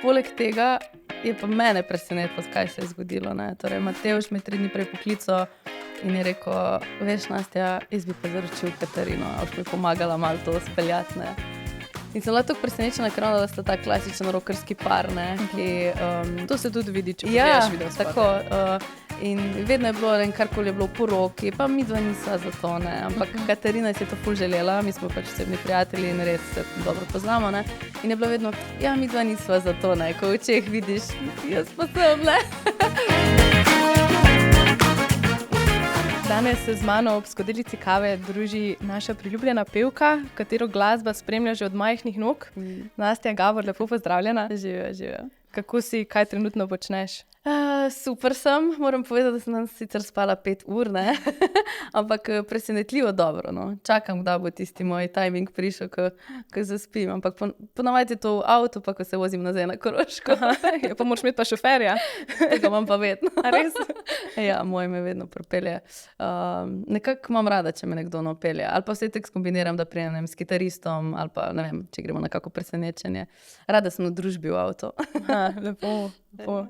poleg tega je pa mene presenetilo, kaj se je zgodilo. Ne? Torej, Matevž me 3 dni prej poklical in je rekel, veš, Nastja, jaz bi pa zaročil Katarino, a boš mi pomagala malo to speljati. Ne? In sem bila tako presenečena, ker da sta ta klasičen rockerski par, ne, ki... To se tudi vidi, če pogledaš video spote. Tako. In vedno je bilo, karkoli je bilo v poroki, pa midva nisva za to, ne. Ampak Katarina si je to ful želela, mi smo pač osebni prijatelji in res se dobro poznamo, ne. In je bilo vedno, ja, midva nisva za to, ne, ko v očeh vidiš, jaz pa sem, ne. Danes se z mano ob skodelici kave druži naša priljubljena pevka, katero glasba spremlja že od majhnih nog. Nastja Gabor, lepo pozdravljena. Živijo. Kako si, kaj trenutno počneš? Super sem, moram povedati, da sem danes sicer spala 5 ur, ne? Ampak presenetljivo dobro, no. Čakam, da bo tisti moj timing prišel, ko zaspim, ampak ponavadi je to v avtu, pa ko se vozim nazaj na Koroško. Ja, pa moraš imeti pa šoferja. Tega imam pa vedno. A res? Ja, moj me vedno propelje. Nekako imam rada, če me nekdo napelje. Ali pa vse tek skombiniram, da prijem s kitaristom, ali pa, ne vem, če gremo na kako presenečenje. Rada sem v družbi v avtu. Lepo.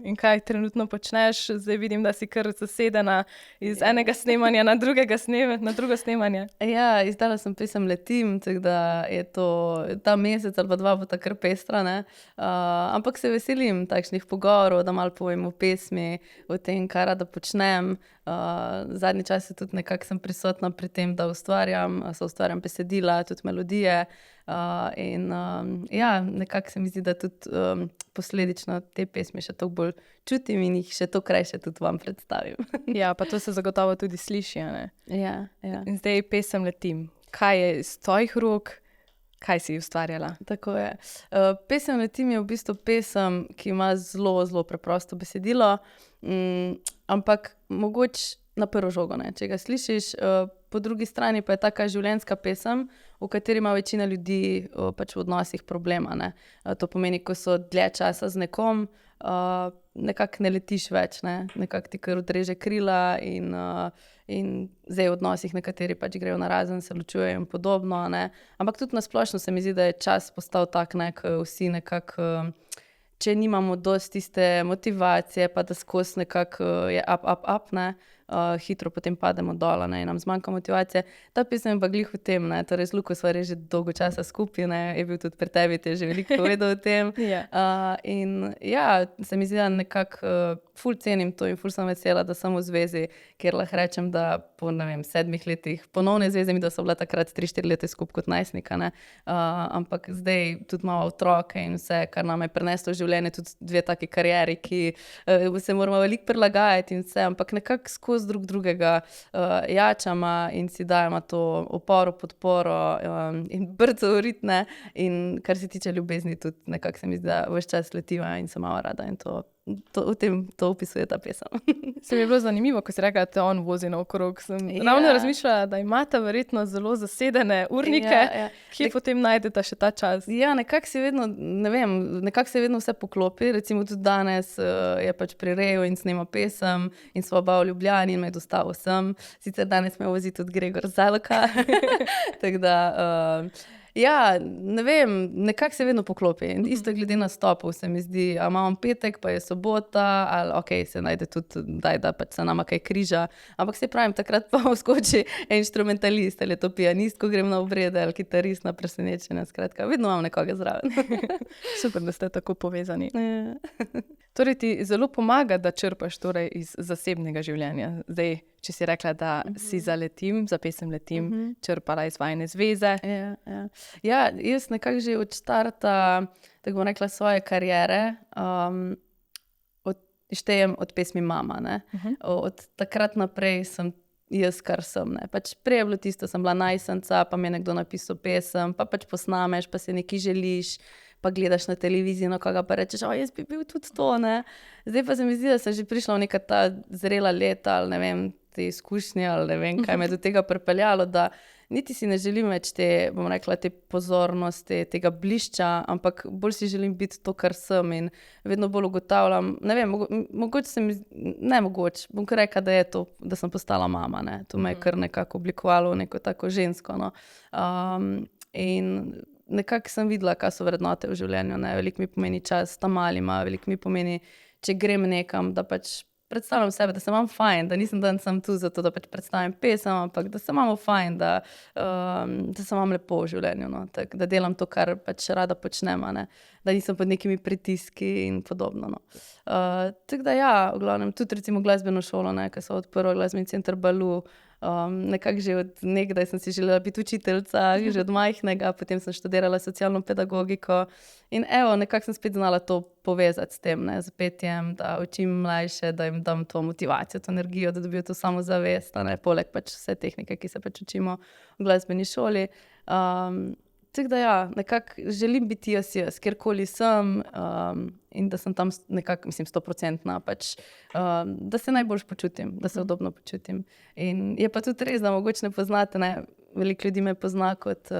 In kaj trenutno počneš? Zdaj vidim, da si kar zasedena iz enega snemanja na drugo snemanje. Ja, izdala sem pesem Letim, tako da je to ta mesec ali pa 2 bo ta kar pestra, ne. Ampak se veselim takšnih pogovorov, da malo povem o pesmi, o tem, kaj rada počnem. Zadnji čas je tudi nekako sem prisotna pri tem, da ustvarjam besedila, tudi melodije. Ja, nekako se mi zdi, da tudi posledično te pesmi še toliko bolj čutim in jih še toliko krajše tudi vam predstavim. Ja, pa to se zagotovo tudi sliši, a ne? Ja. In zdaj pesem Letim. Kaj je iz tvojih rok? Kaj si ustvarjala? Tako je. Pesem Letim je v bistvu pesem, ki ima zelo, zelo preprosto besedilo, ampak mogoče na prvo žogo, ne, če ga slišiš. Po drugi strani pa je taka življenjska pesem, v kateri ima večina ljudi pač v odnosih problema, ne. To pomeni, ko so dlje časa z nekom, nekako ne letiš več, ne. Nekako ti kar odreže krila in zdaj v odnosih nekateri pač grejo narazen, se ločujejo in podobno, ne. Ampak tudi na splošno se mi zdi, da je čas postal tak, ne, ko vsi nekako, če nimamo dosti tiste motivacije, pa da skozi nekako je up, ne. Hitro potem pademo dol, ne, in nam zmanjka motivacije. Ta pesem je pa glih v tem, ne, torej z Luko sva res že dolgo časa skupaj, ne, je bil tudi pri tebi, ti je že veliko povedal o tem. In ja, se mi zdi, da nekako ful cenim to in ful sem vesela, da sem v zvezi, kjer lahko rečem, da po, ne vem, 7 letih ponovne zveze, mi da so bila takrat 3-4 leta skupaj kot najstnika, ne. Ampak zdaj tudi imamo otroke in vse, kar nam je prineslo v življenje, tudi 2 taki karieri, ki se moramo veliko prilagajati in vse, ampak nekako skozi drugega jačama in si dajemo to oporo, podporo in brco ritne. In kar se tiče ljubezni, tudi nekako se mi zdi, da ves čas letiva in sem malo rada in to opisuje ta pesem. Se mi je bilo zanimivo, ko si rekla, da te on vozi naokrog. Sem ravno razmišljala, da imata verjetno zelo zasedene urnike, ki potem najdeta še ta čas. Ja, nekako se vedno, ne vem, nekako se vedno vse poklopi. Recimo tudi danes je pač pri Reju in snema pesem in sva oba v Ljubljani in me je dostavil sem. Sicer danes me vozi tudi Gregor Zaloka. Tako da... Ja, ne vem, nekako se vedno poklopi. Isto je glede nastopov, se mi zdi, a imamo petek, pa je sobota, ali okej, se najde tudi, da pač se nama kaj križa. Ampak se pravim, takrat pa vskoči inštrumentalist, ali je to pianist, ko grem na obrede, ali kitarist na presenečenje, skratka, vedno imam nekoga zraven. Super, da ste tako povezani. Torej ti zelo pomaga, da črpaš torej iz zasebnega življenja. Zdaj, če si rekla, da si za pesem Letim, črpala iz vajine zveze. Ja, jaz nekako že od štarta, tako bom rekla, svoje kariere, štejem od pesmi Mama, ne. Od takrat naprej sem jaz, kar sem, ne. Pač prej je bilo tisto, sem bila najstnica, pa mi je nekdo napisal pesem, pa pač posnameš, pa si nekaj želiš, pa gledaš na televizijo, na koga pa rečeš, jaz bi bil tudi to, ne. Zdaj pa se mi zdi, da sem že prišla v neka ta zrela leta, ali ne vem, te izkušnje, ali ne vem, kaj me do tega pripeljalo, da niti si ne želim več te, bom rekla, te pozornosti, tega blišča, ampak bolj si želim biti to, kar sem in vedno bolj ugotavljam, ne vem, mogoče se mi, bom kar rekla, da je to, da sem postala mama, ne. To me je kar nekako oblikovalo v neko tako žensko, no. In nekako sem videla, kaj so vrednote v življenju, ne, veliko mi pomeni čas tam malima, veliko mi pomeni, če grem nekam, da pač predstavljam sebe, da se imam fajn, da nisem dan sam tu zato, da pač predstavim pesem, ampak da se imamo fajn, da se imam lepo v življenju, no, tak, da delam to, kar pač rada počnem, ne, da nisem pod nekimi pritiski in podobno, no. Tako da ja, v glavnem, tudi recimo glasbeno šolo, ne, ko so odprla glasbeni center Balu, nekako že od nekdaj sem si želela biti učiteljica, že od majhnega, potem sem študirala socialno pedagogiko in evo, nekako sem spet znala to povezati s tem, ne, z petjem, da učim mlajše, da jim dam to motivacijo, to energijo, da dobijo to samozavest, ne, poleg pač vse tehnike, ki se pač učimo v glasbeni šoli. Tako da ja, nekako želim biti jaz, kjerkoli sem in da sem tam nekako, mislim, 100%, pač, da se najboljš počutim, da se udobno počutim. In je pa tudi res, da mogoče ne poznate, ne, veliko ljudi me pozna kot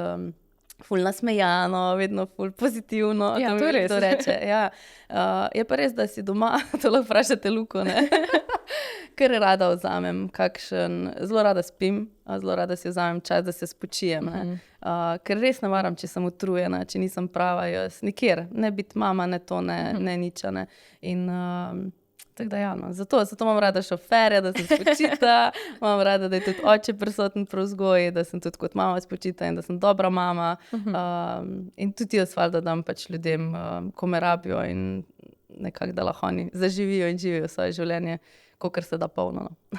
ful nasmejano, vedno ful pozitivno. Ja, to je res. To reče, ja. Je pa res, da si doma, to lahko vprašate Luko, ne? Ker rada vzamem zelo rada spim, zelo rada si vzamem čas, da se spočijem, ne. Ker res ne maram, če sem utrujena, če nisem prava jaz, nikjer, ne biti mama, ne to, ne nič, ne. In tako da ja, no. Zato imam rada šoferja, da se spočita, imam rada, da je tudi oče prisoten pri vzgoji, da sem tudi kot mama spočita in da sem dobra mama. In tudi jaz valjda dam pač ljudem, ko me rabijo in nekako, da lahko oni zaživijo in živijo svoje življenje, kakor se da polno. No.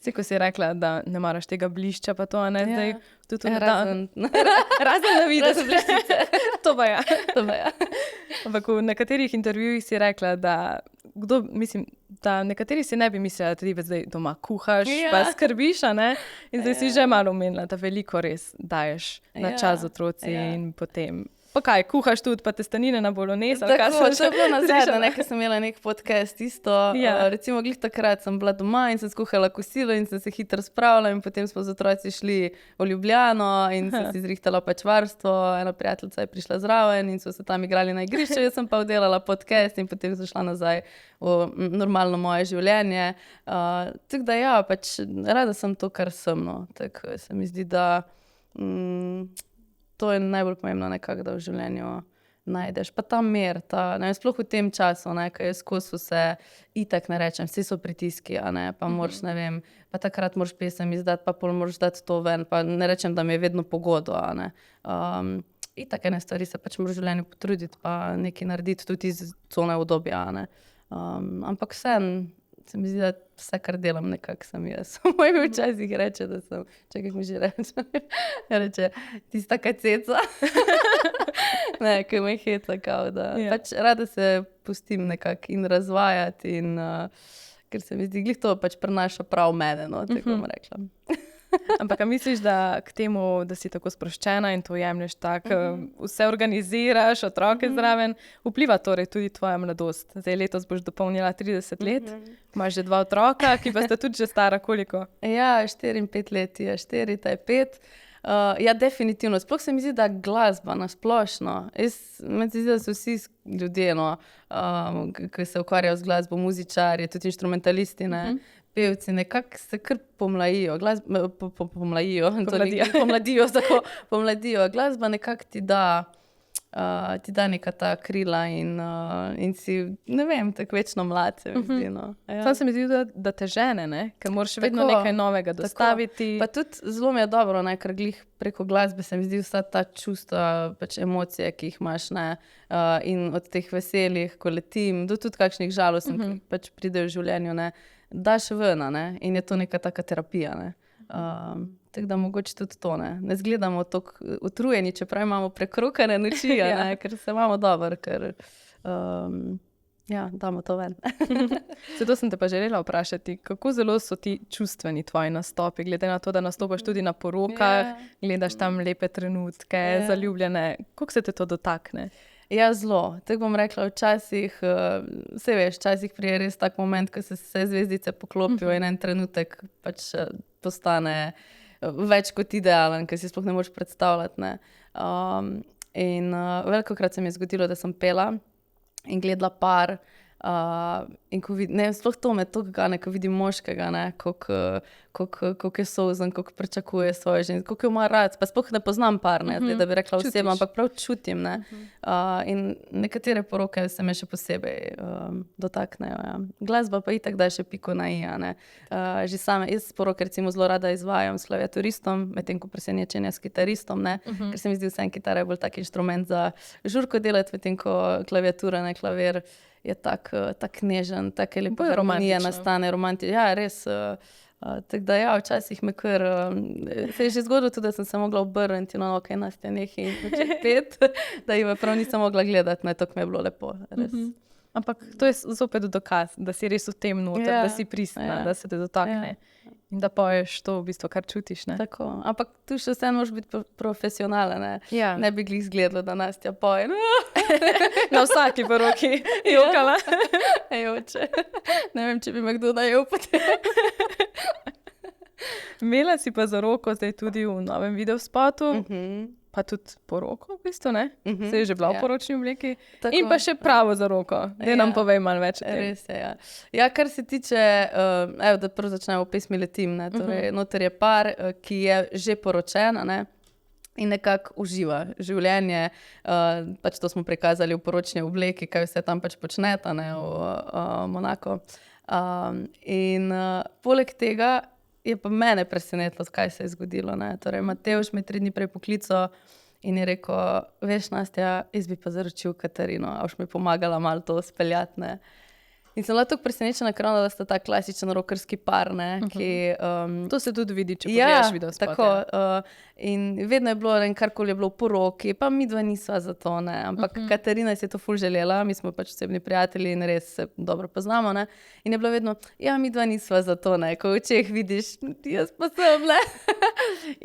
Saj, ko si rekla, da ne maraš tega blišča, pa to, ne, zdaj tudi razen na videu bliščice. To pa ja. Ja. Ampak v nekaterih intervjujih si rekla, da da nekateri si ne bi mislila, da ti zdaj doma kuhaš, pa skrbiš, ne? In zdaj si že malo omenila, da veliko res daješ na čas otroci in potem... Pa kaj, kuhaš tudi, pa testenine na bolognese? Tako, to je bilo nazadnje, nekaj sem imela nek podcast isto. Recimo, glih takrat sem bila doma in sem skuhala kosilo in sem se hitro spravila in potem smo z otroci šli v Ljubljano in sem si zrihtala pač varstvo, ena prijateljica je prišla zraven in so se tam igrali na igrišču, jaz sem pa oddelala podcast in potem sem šla nazaj v normalno moje življenje. Tako da ja, pač rada sem to, kar sem, no. Tako se mi zdi, da... To je najbolj pomembno nekako, da v življenju najdeš. Pa ta mir, sploh v tem času, ko je skozi vse, itak ne rečem, vsi so pritiski, pa moraš, ne vem, pa takrat moraš pesem izdati, pa pol moraš dati to ven, pa ne rečem, da mi je vedno pogodo, itak ene stvari se pač moraš v življenju potruditi, pa nekaj narediti tudi iz cone udobja, ampak vseeno, se mi zdi, da vse, kar delam, nekako sem jaz. Moj mi včasih reče, da sem, čakaj, mi že reče, ti si taka ceca. Ne, ki me heca, kao da. Pač rada se pustim nekako in razvajati in ker se mi zdi, glih to pač prenaša prav mene, no, tako bom rekla. Ampak a misliš, da k temu, da si tako sproščena in to jemlješ tako, vse organiziraš, otroke zraven, vpliva torej tudi tvoja mladost? Zdaj letos boš dopolnila 30 let, imaš že 2 otroka, ki pa sta tudi že stara koliko? Ja, 4 in 5 let je 4, ta je 5. Ja, definitivno. Sploh se mi zdi, da glasba na splošno. Meni se zdi, da so vsi ljudje, no, ki se ukvarjajo z glasbo, muzičarji, tudi inštrumentalisti, ne, pevci, nekako se kar pomladijo. Pomladijo. Glasba nekako ti da neka ta krila in si, ne vem, tako večno mlad se mi zdi, no. Sam se mi zdi, da te žene, ne? Ker moraš vedno nekaj novega dostaviti. Pa tudi zelo mi je dobro, ne? Ker glih preko glasbe se mi zdi vsa ta čustva, pač emocije, ki jih imaš, ne? In od teh veselih, ko letim, do tudi kakšnih žalostnih, ki pač pridejo v življenju, ne? Daš ven, ne? In je to neka taka terapija, ne? Tako da mogoče tudi to, ne zgledamo tako utrujeni, čeprav imamo prekrokane noči, ne, ker se imamo dobro, ker damo to ven. Zato sem te pa želela vprašati, kako zelo so ti čustveni tvoji nastopi, glede na to, da nastopaš tudi na porokah, gledaš tam lepe trenutke, zaljubljene, kako se te to dotakne? Ja, zelo. Tako bom rekla, včasih, saj veš, včasih prije res tak moment, ko se vse zvezdice poklopijo in en trenutek pač postane več kot idealen, ker si sploh ne moreš predstavljati, ne. In velikokrat se mi je zgodilo, da sem pela in gledala par in ko vidim, ne, sploh to me toliko gane, ko vidim moškega, ne, koliko koliko je solzen, koliko pričakuje svoje ženske, koliko jo ima rad. Pa sploh ne poznam par, ne, zdaj, da bi rekla osebo, ampak prav čutim. Ne. In nekatere poroke se me še posebej dotaknejo. Ja. Glasba pa itak da še piko na i. Že same, jaz poroke recimo zelo rada izvajam s klaviaturistom, medtem ko presenečenja s kitaristom, ne, ker se mi zdi vseeno kitara je bolj tak inštrument za žurko delati, medtem ko klaviatura, ne, klavir je tak nežen, take lepe harmonije nastane, romantično. Ja, res. Tako da ja, včasih me kar... se je že zgodilo tudi, da sem se mogla obrniti, no, ok, Nastja, nehaj in začeti pet, da jih prav nisem mogla gledati, ne, tako mi je bilo lepo, res. Ampak to je zopet dokaz, da si res v tem noter, da si pristna, da se te dotakne. In da poješ to, v bistvu, kar čutiš, ne? Tako, ampak tu še vseeno moraš biti profesionalen, ne? Ja. Ne bi glih izgledalo, da Nastja poje. Na vsaki poroki jokala. Ejoče. Ne vem, če bi me kdo najel potem. Imela si pa za roko zdaj tudi v novem videospotu, pa tudi poroko, v bistvu, ne? Se je že bila v poročni obleki. Tako. In pa še pravo za roko. Daj nam povej malo več o tem. Res je, ja. Ja, kar se tiče, da prvo začnemo v pesmi Letim, ne? Torej, noter je par, ki je že poročen, ne? In nekako uživa življenje. Pač to smo prikazali v poročni obleki, kaj vse tam pač počneta, ne, v Monaku. In poleg tega je pa mene presenetilo, kaj se je zgodilo, ne. Torej, Matevž me 3 dni prej poklical in je rekel, veš, Nastja, jaz bi pa zaročil Katarino, a boš mi pomagala malo to speljati, ne. In sem bila tako presenečena, ker da sta ta klasičen rockerski par, ne, ki... To se tudi vidi, če pogledaš videospot. Tako. In vedno je bilo, karkoli je bilo v poroki, pa midva nisva za to, ne. Ampak Katarina si je to ful želela, mi smo pač osebni prijatelji in res se dobro poznamo, ne. In je bilo vedno, ja, midva nisva za to, ne. Ko v očeh vidiš, jaz pa sem, ne.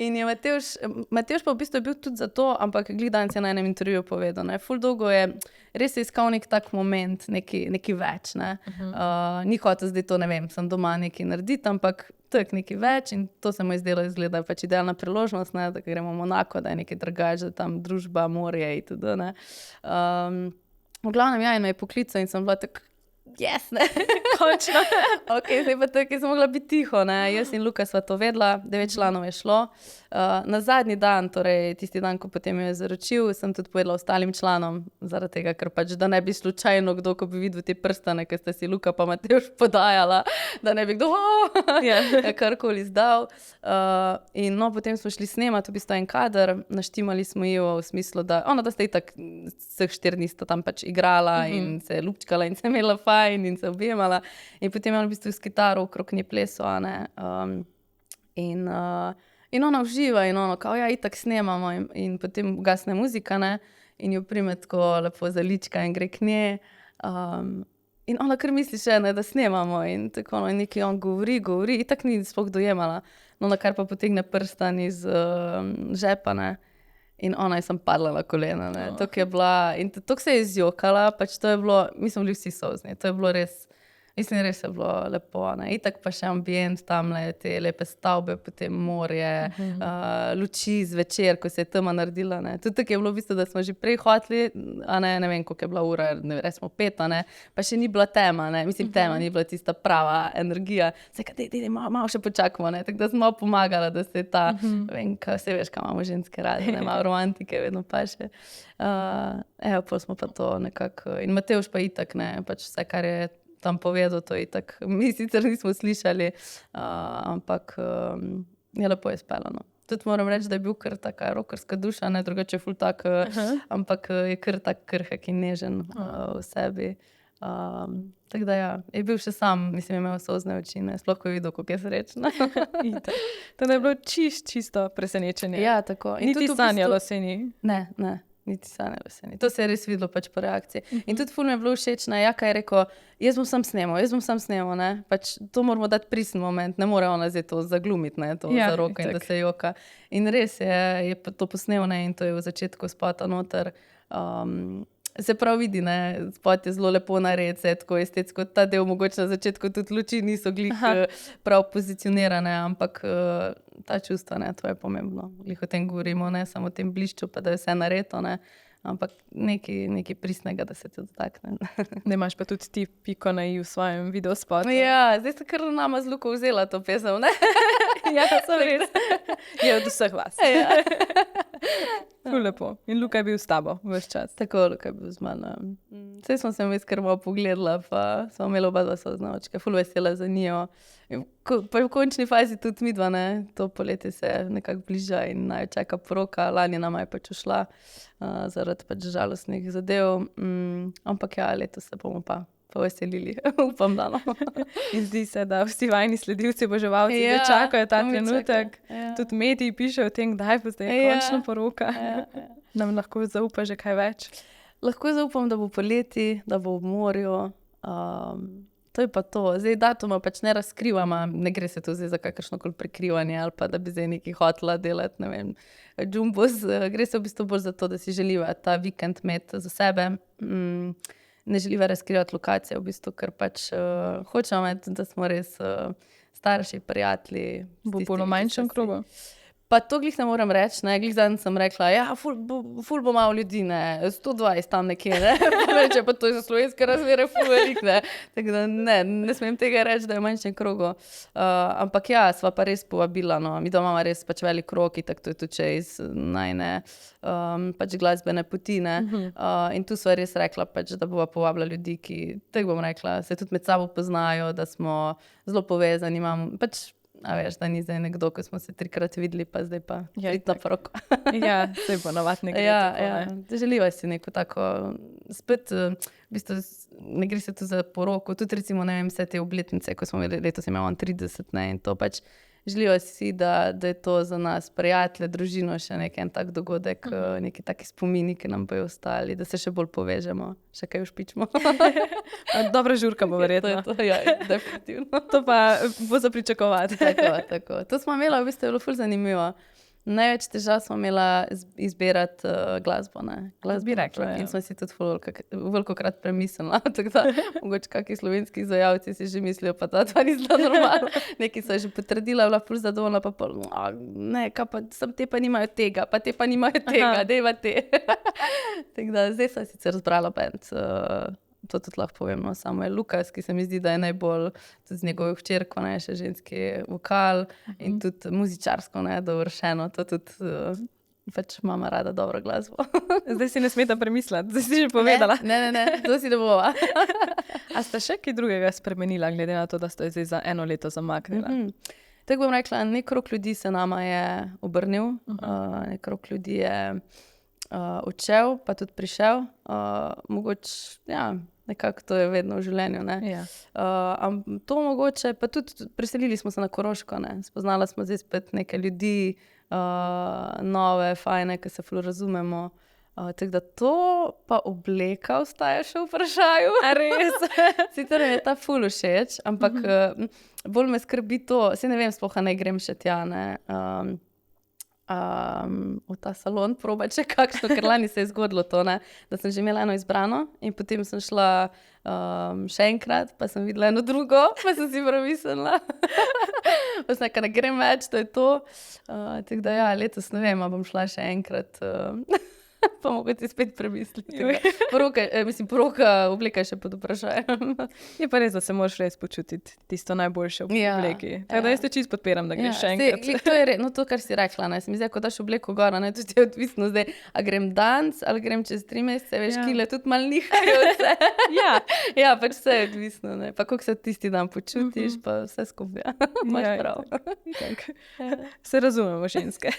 In je Matevž pa v bistvu je bil tudi za to, ampak glih danes je na enem intervjuju povedal, ne. Ful dolgo je res iskal nek tak moment, neki več, ne. Ni hotel zdaj to, ne vem, sem doma nekaj narediti, ampak to je nekaj več in to se mu je zdelo izgleda pač idealna priložnost, ne, da gremo v Monako, da je nekaj drugače, da tam družba, morje in tudi, ne. V glavnem, ja, in me je poklical in sem bila tako, yes, ne, končno. Ok, zdaj pa tako, sem mogla biti tiho, ne, jaz in Luka sva to vedela, 9 članov je šlo. Na zadnji dan, torej tisti dan, ko potem je zaročil, sem tudi povedala ostalim članom, zaradi tega, ker pač, da ne bi slučajno kdo, ko bi videl te prstane, ker sta si Luka pa Matevž podajala, da ne bi kdo karkoli izdal. In no, potem smo šli snemati v bistvu en kader, naštimali smo jo v smislu, da sta itak vseh 4 dni sta tam pač igrala in se lupčkala in se imela fajn in se objemala. In potem je on v bistvu s kitaro okrog nje plesal, ne. In ona uživa in ono, kao, ja, itak snemamo in potem ugasne muzika, ne, in jo prime tako lepo za lička in gre k njej. In ona kar misli še, ne, da snemamo in tako ono, in nekaj on govori, itak ni sploh dojemala. No, na kar pa potegne prstan iz žepa, ne, in ona je sem padla na kolena, ne, tako je bila, in tako se je izjokala, pač to je bilo, mi smo bili vsi solzni, to je bilo res, mislim, res je bilo lepo, ne. Itak pa še ambient tamle, te lepe stavbe, potem morje, luči zvečer, ko se je tema naredila, ne. Tudi tako je bilo v bistvu, da smo že prej hoteli, a ne vem, koliko je bila ura, recimo 5, ne, pa še ni bila tema, ne, mislim, tema ni bila tista prava energija. Zdaj, dej, malo še počakamo, ne, tako da sem malo pomagala, da se je ta, vem, se veš, kaj imamo ženske rade, ne, malo romantike vedno pa še. Pol smo pa to nekako, in Matevž pa itak, ne, pač vse, kar je tam povedal, to je tak, mi sicer nismo slišali, ampak je lepo je spelo, no. Tudi moram reči, da je bil kar taka rockerska duša, ne, drugače je ful tak, ampak je kar tak krhek in nežen v sebi. Tako da ja, je bil še sam, mislim, imel solzne oči, ne, sploh ko je videl, kako je srečna. To je bilo čisto presenečenje. Ja, tako. Niti sanjalo se ni. Ne. Niti sanjalo se ni. To se je res videlo pač po reakciji. In tudi ful mi je bilo všeč, ne, Jaka je rekel, jaz bom sam snemal, ne, pač to moramo dati prisen moment, ne more ona zdaj to zaglumiti, ne, to za roko in da se joka. In res je to posnel, ne, in to je v začetku spota noter. Se prav vidi, ne, spot je zelo lepo nared, se tako estetsko, ta del mogoče na začetku tudi luči niso glih prav pozicionirane, ampak ta čustva, ne, to je pomembno. Glih o tem govorimo, ne, samo o tem blišču, pa da je vse naredo, ne, ampak nekaj pristnega, da se ti dotakne. Ne imaš pa tudi ti piko na i v svojem videospotu. Ja, zdaj sta kar nama z Luko vzela to pesem, ne? Ja, so res. Je od vseh vas. Ja. Ful lepo. In Luka je bil s tabo ves čas. Tako, Luka je bil z mano. Saj smo se vmes kar malo pogledala, pa smo imeli oba dva soznačka, ful vesela za njo. Pa v končni fazi tudi midva, ne? To poletje se nekako bliža in naj čaka poroka. Lani nama je pač ušla zaradi pač žalostnih zadev. Ampak ja, letos se bomo pa veselili, upam, da no. In zdi se, da vsi vajni sledilci, oboževalci čakajo ta trenutek. Tudi mediji pišejo o tem, kdaj bo zdaj končna poroka. Nam lahko zaupa že kaj več? Lahko zaupam, da bo poleti, da bo v morju. To je pa to. Zdaj datuma pač ne razkrivamo, ne gre se tu zdaj za kakršnokoli prekrivanje ali pa da bi zdaj nekaj hotela delati, ne vem, džumbos. Gre se v bistvu bolj za to, da si želiva ta vikend imeti za sebe. Ne želiva razkrivati lokacije, v bistvu, ker pač hočemo imeti, da smo res starši, prijatelji. Bo bolj v manjšem krogu? Pa to glih ne moram reči, ne, glih zadnjič sem rekla, ja, ful bo malo ljudi, ne, 120 tam nekje, ne, reče, pa to je za slovenske razmere ful velik, ne, tako da ne smem tega reči, da je v manjšem krogu, ampak ja, sva pa res povabila, no, mi doma imamo res pač velik krog, tako to je tudi iz najne pač glasbene poti, ne, in tu sva res rekla pač, da bova povabila ljudi, ki, tako bom rekla, se tudi med sabo poznajo, da smo zelo povezani, imam pač, a veš, da ni zdaj nekdo, ko smo se 3-krat videli, pa zdaj pa priti na poroko. Ja, saj bo navadne gre tako, ne. Želiva si neko tako, spet, v bistvu, ne gre se tu za poroko, tudi recimo, ne vem, vse te obletnice, ko smo imeli, letos imamo 30, ne, in to pač, želiva si, da je to za nas prijatelje, družino, še nek en tak dogodek, neki taki spomini, ki nam bojo ostali, da se še bolj povežemo, še kaj ušpičimo. Dobra žurka bo verjetno. To, ja, definitivno. To pa bo za pričakovati. Tako. To smo imela, v bistvu je bilo ful zanimivo. Največ težav smo imela izbirati glasbo, ne. Bi rekla, In smo si tudi velikokrat premislila, tako da mogoče kakšni slovenski izvajalci si že mislijo, pa ta ni zelo normalno. Neki so že potrdila, bila ful zadovoljna, pa pol, ne, kaj pa, sam te pa nimajo tega, pa te pa nimajo tega, dejva te. Tako da zdaj sem sicer zbrala band, to tudi lahko povem, no, samo je Lukas, ki se mi zdi, da je najbolj tudi z njegovo hčerko, ne, še ženski vokal in tudi muzičarsko, ne, dovršeno, to tudi pač mama rada dobro glasbo. Zdaj si ne smeta premisliti, zdaj si že povedala. Ne, to si ne bova. A sta še kaj drugega spremenila, glede na to, da sta zdaj za 1 leto zamaknila? Tako bom rekla, nek krog ljudi se nama je obrnil, nek krog ljudi je odšel, pa tudi prišel. Mogoče, ja, nekako to je vedno v življenju, ne. Ja. To mogoče, pa tudi preselili smo se na Koroško, ne. Spoznala smo zdaj spet neke ljudi, nove, fajne, ki se ful razumemo. Tako da to pa obleka ostaja še v vprašaju. A res? Sicer mi je ta ful všeč, ampak bolj me skrbi to, saj ne vem, sploh ne grem še tja, ne. V ta salon probati še kakšno, ker lani se je zgodilo to, ne, da sem že imela eno izbrano in potem sem šla še enkrat, pa sem videla eno drugo, pa sem si premislila. Pa sem rekla, ne grem več, to je to. Tako da ja, letos ne vem, bom šla še enkrat, pa mogoče spet premisliti. Poroka obleka je še pod vprašanjem. Je pa res, da se moraš res počutiti tisto najboljše v obleki. Tako da jaz te čisto podpiram, da greš še enkrat. To je res, no to, kar si rekla, ne, se mi zdi, ko daš obleko gor, ne, tudi je odvisno zdaj, a grem danes, ali grem čez 3 mesece, veš, kile tudi malo nihajo vse. Ja, pač vse je odvisno, ne, pa koliko se tisti dan počutiš, pa vse skupaj, imaš prav. Se razumemo, ženske.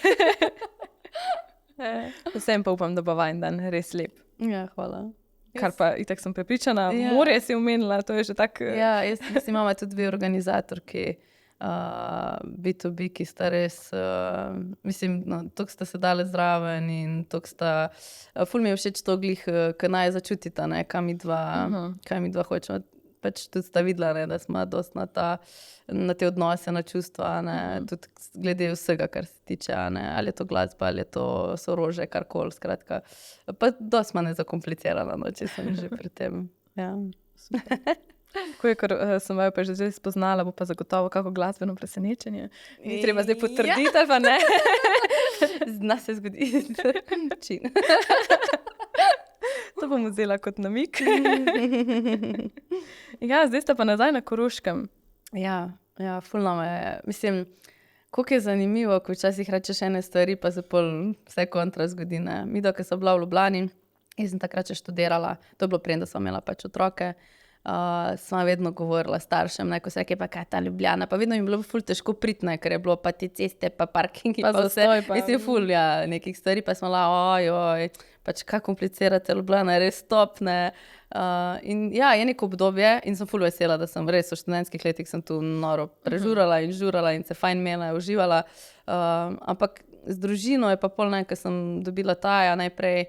Vsem pa upam, da bo vajen dan res lep. Ja, hvala. Kar pa itak sem prepričana, morje si omenila, to je že tak... Ja, jaz imam tudi 2 organizatorki, B2B, ki sta res, mislim, no, toliko sta se dale zraven in toliko sta, ful mi je všeč to glih, kaj naj začutita, ne, kaj mi dva hočemo. Pač tudi sta videla, ne, da smo dosti na te odnose, na čustva, ne, tudi glede vsega, kar se tiče, ne, ali je to glasba, ali je to sorože, karkoli, skratka. Pa dosti smo nezakomplicirala, no, če sem že pri tem. Ja. Ko je, ker sem vaju pa že zdaj spoznala, bo pa zagotovo kako glasbeno presenečenje. Ni treba zdaj potrditi, ali pa ne? Zna se zgodi. Čin. to bom vzela kot namik. Ja, zdaj sta pa nazaj na Koroškem. Ja, ful nama je. Mislim, koliko je zanimivo, ko včasih rečeš ene stvari, pa se pol vse kontra zgodi, ne. Midva, ko sem bila v Ljubljani, jaz sem takrat še študirala, to je bilo preden, da sem imela pač otroke, sva vedno govorila staršem, ne, ko se reke, pa kaj ta Ljubljana, pa vedno mi je bilo ful težko priti, ne, ker je bilo pa te ceste, pa parkingi, pa vse. Mislim, ful, ja, nekih stvari, pa smo oj, pač kaj komplicirate, Ljubljana je res top, ne. In ja, je neko obdobje in sem ful vesela, da sem res v študentskih letih sem tu noro prežurala in žurala in se fajn imela, uživala. Ampak z družino je pa pol, ne, ko sem dobila Taja najprej,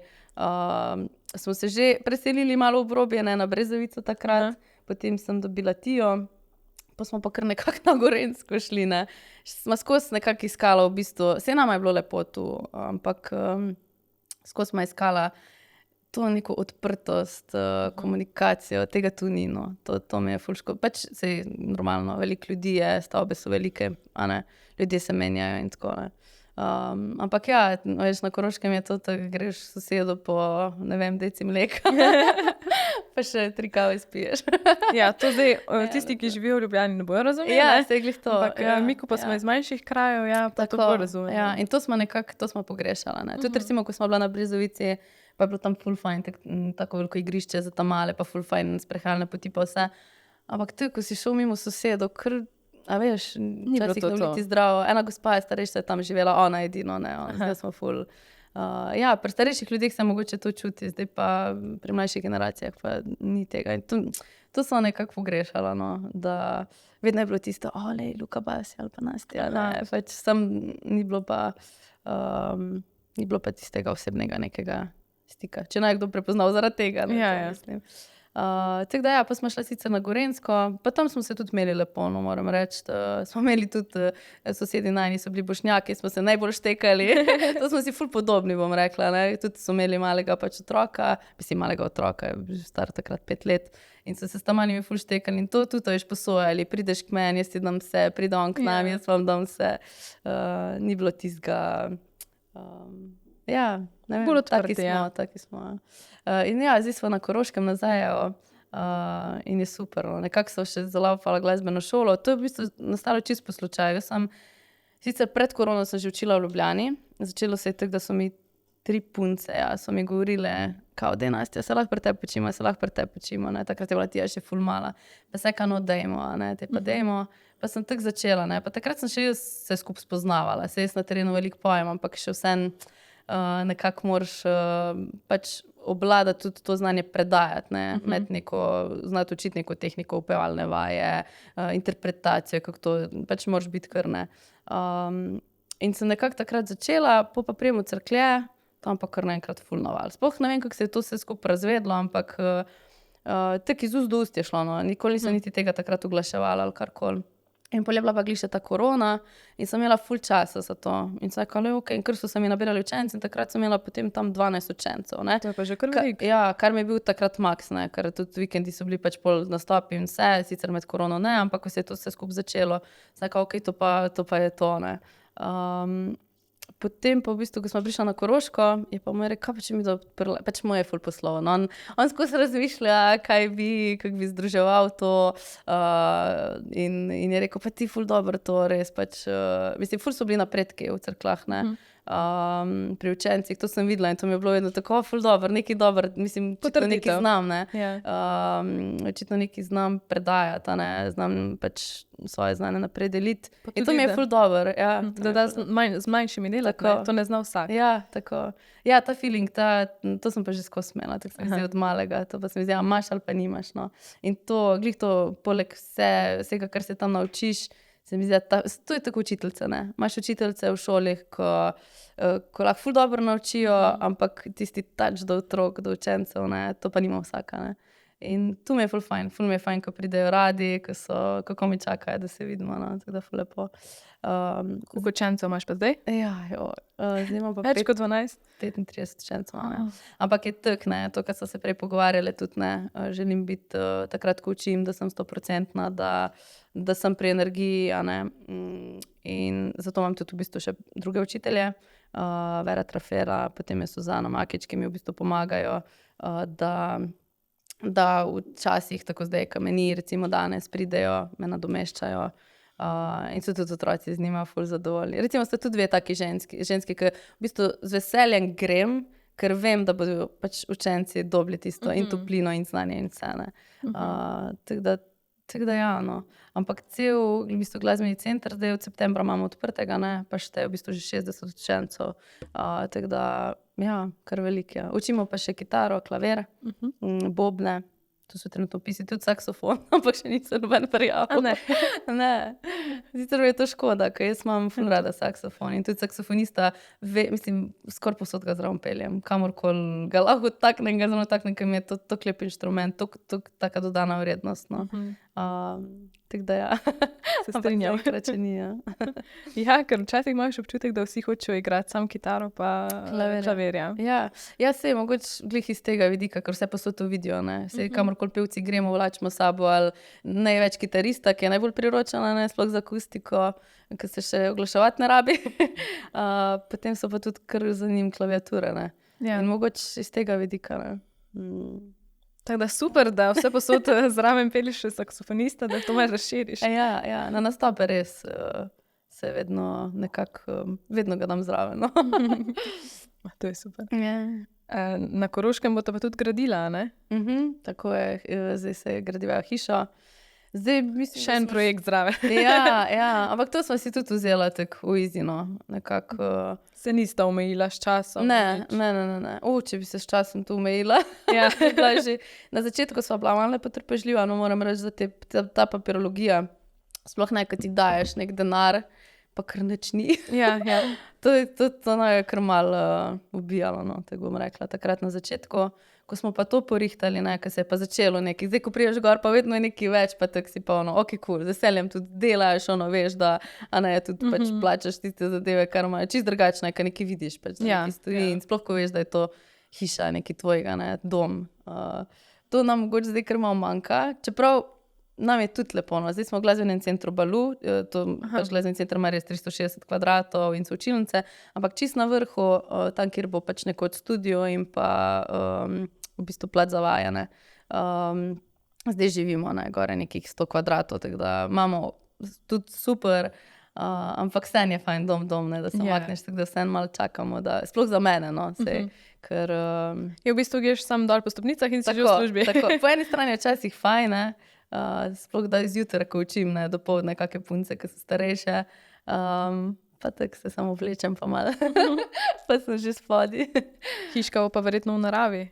smo se že preselili malo v obrobje, ne, na Brezovico takrat, potem sem dobila Tijo, pa smo pa kar nekako na Gorenjsko šli, ne. Sva skozi nekako iskala v bistvu, saj nama je bilo lepo tu, ampak skozi sva iskala to neko odprtost, komunikacijo, tega tu ni, no. To mi je ful škoda. Pač saj normalno, veliko ljudi je, stavbe so velike, a ne, ljudje se menjajo in tako, ne. Ampak ja, veš, na Koroškem je to, da greš sosedu po, ne vem, deci mleka, pa še 3 kave spiješ. Ja, to zdaj tisti, ki živijo v Ljubljani, ne bojo razumeli. Ja, saj glih to. Ampak mi, ko pa smo iz manjših krajev, ja, pa to bolj razumemo. Ja, in to smo pogrešala, ne. Tudi recimo, ko smo bila na Brezovici, pa je bilo tam ful fajn, tako veliko igrišče za tam male, pa ful fajn sprehajalne poti pa vse. Ampak tu, ko si šel mimo sosedov, kar, a veš, včasih ne biti zdravo. Ena gospa je starejša, je tam živela, ona edino, ne, zdaj smo ful. Ja, pri starejših ljudeh se mogoče to čuti, zdaj pa pri mlajših generacijah pa ni tega. In to so nekako pogrešala, no, da vedno je bilo tisto, lej, Luka Basi ali pa Nastja, ne, pač sam ni bilo pa tistega osebnega nekega stika. Če naj kdo prepoznal zaradi tega, ne, mislim. Tako da ja, pa smo šla sicer na Gorenjsko, pa tam smo se tudi imeli lepo, no, moram reči. Smo imeli tudi, sosedi najni so bili Bošnjaki, smo se najbolj štekali. To smo si ful podobni, bom rekla, ne. Tudi so imeli malega pač otroka, malega otroka, je bil star takrat 5 let. In so se s tamanimi ful štekali in to tudi veš posojali. Prideš k meni, jaz ti dam vse, pride on k nam, jaz vam dam vse. Ni bilo tistega, ja, ne vem, taki smo. In ja, zdaj smo na Koroškem nazaj, in je super, no. Nekako so še zalaufala glasbeno šolo. To je v bistvu nastalo čisto po slučaju. Sicer pred korono sem že učila v Ljubljani. Začelo se je tako, da so mi 3 punce, so mi govorile, kao, daj Nastja, se lahko pri tebi počimo, ne. Takrat je bila Tija še ful mala. Pa se no, dajmo, ne, te pa dajmo. Pa sem tako začela, ne. Pa takrat sem še jaz se skupaj spoznavala. Se jaz na terenu veliko pojem, ampak še vsem nekako moraš pač obvladati tudi to znanje predajati, ne, znati učiti neko tehniko, upevalne vaje, interpretacijo, kako to, pač moraš biti kar, ne. In sem nekako takrat začela, pa prijem v Cerklje, tam pa kar naenkrat ful naval. Sploh ne vem, kako se je to vse skupaj razvedlo, ampak tako iz ust do ust je šlo, no. Nikoli nisem niti tega takrat oglaševala ali karkoli. In pol je bila pa glih še ta korona in sem imela ful časa za to. In sem rekla, in kar so se mi nabirali učenci in takrat sem imela potem tam 12 učencev, ne. To je pa že kar veliko. Ja, kar mi je bil takrat maks, ne, ker tudi vikendi so bili pač pol nastopi in vse, sicer med korono ne, ampak ko se je to vse skupaj začelo, sem rekla, to pa je to, ne. Potem pa v bistvu, ko smo prišli na Koroško, je pa moj rekel, kaj pa če mi da odprla, pač moj je ful poslovno. On skozi razmišlja, kako bi združeval to, in je rekel, pa ti ful dobro to res, pač, mislim, ful so bili napredki v Cerkljah, ne. Pri učencih, to sem videla in to mi je bilo vedno tako ful dobro, nekaj dobro, mislim, očitno nekaj znam, ne. Očitno nekaj znam predajati, a ne, znam pač svoje znanje naprej deliti. In to mi je ful dobro, ja. Da z manjšimi delati, to ne zna vsak. Ja, tako. Ja, ta feeling, to sem pa že skozi imela, tako sem zdaj od malega, to pa sem zdaj, imaš ali pa nimaš, no. In to, glih to, poleg vsega, kar se tam naučiš, se mi zdi, to je tako učiteljica, ne. Imaš učiteljice v šolih, ko lahko ful dobro naučijo, ampak tisti touch do otrok, do učencev, ne, to pa nima vsaka, ne. In tu mi je ful mi je fajn, ko pridejo radi, kako mi čakajo, da se vidimo, no, tako da ful lepo. Koliko učencev imaš pa zdaj? Ja, zdaj imam pa Več kot 12? 35 učencev, ne. Ampak je tako, ne, to, kar so se prej pogovarjali, tudi ne, želim biti takrat, ko učim, da sem 100%, da sem pri energiji, a ne. In zato imam tudi v bistvu še druge učitelje, Vera Trafera, potem je Suzana Makič, ki mi v bistvu pomagajo, da včasih, tako zdaj, kameni, recimo danes pridejo, me nadomeščajo. In so tudi otroci z njima ful zadovoljni. Recimo sta tudi dve taki ženski, ki v bistvu z veseljem grem, ker vem, da bodo pač učenci dobili tisto in toplino in znanje in vse. Tako da ja, no. Ampak cel v bistvu glasbeni center zdaj od septembra imamo odprtega, ne, pa šteje v bistvu že 60 učencev. Tako da, ja, kar veliko je. Učimo pa še kitaro, klavir, bobne. Tu so trenutno pisi tudi saksofon, ampak še nisem noben prijavil. Ne. Sicer mi je to škoda, ker jaz imam ful rada saksofon in tudi saksofonista, mislim, skoraj povsod ga zraven peljem. Kamorkoli ga lahko taknem, ker mi je to tak lep inštrument, taka dodana vrednost, no. Tako da ja. Se strinjam. Ampak reče ni, ja. Ja, ker včasih imaš občutek, da vsi hočejo igrati sam kitaro pa klavir, ja. Ja, sej, mogoče glih iz tega vidika, ker vse posod to vidijo, ne. Sej, kamorkoli pevci gremo, vlačimo sabo ali največ kitarista, ki je najbolj priročena, ne, sploh za akustiko, ker se še oglaševati ne rabi. Potem so pa tudi kar za njim klaviature, ne. Ja. In mogoče iz tega vidika, ne. Tako da super, da vse posod zraven peliš še saksofonista, da to malo razširiš. Ja, na nastope res se vedno nekako, vedno ga dam zraven, no. To je super. Ja. Na Koroškem bo to pa tudi gradila, ne? Tako je, zdaj se gradiva hišo. Zdaj, mislim, še en projekt zraven. Ja, ampak to smo si tudi vzela tako v easy, no, nekako. Se nista omejila s časom? Ne. Če bi se s časom tu omejila. Ja. Na začetku sva bila malo potrpežljiva, no moram reči, da ta papirologija, sploh ne, ko ti daješ nek denar, pa kar nič ni. Ja. To je kar malo ubijalo, no, tako bom rekla, takrat na začetku. Ko smo pa to porihtali, ne, ko se je pa začelo nekaj. Zdaj, ko priješ gor, pa vedno je nekaj več, pa tako si pa ok, cool, z veseljem tudi delaš, veš, da, tudi pač plačaš tiste zadeve, kar imajo čisto drugačne, kaj nekaj vidiš, pač nekaj stoji. In sploh, ko veš, da je to hiša, nekaj tvojega, ne, dom. To nam mogoče zdaj kar malo manjka, čeprav nam je tudi lepo, no. Zdaj smo v glasbenem centru Balu, pač glasbeni center ima res 360 kvadratov in so učilnice, ampak čist na vrhu, tam, kjer bo pač nekoč studio in pa v bistvu plac za vajanje. Zdaj živimo, ne, gore nekih 100 kvadratov, tako da imamo tudi super, ampak sen je fajn dom, ne, da se makneš, tako da sen malo čakamo, da, sploh za mene, no, sej, ker je v bistvu greš sam dol po stopnicah in si že v službi. Tako, po eni strani je včasih fajn, ne, sploh da izjutra, ko učim, ne, dopoldne kakšne punce, ki so starejše, pa tako se samo vlečem pa malo, pa sem že spodaj. Hiška bo pa verjetno v naravi.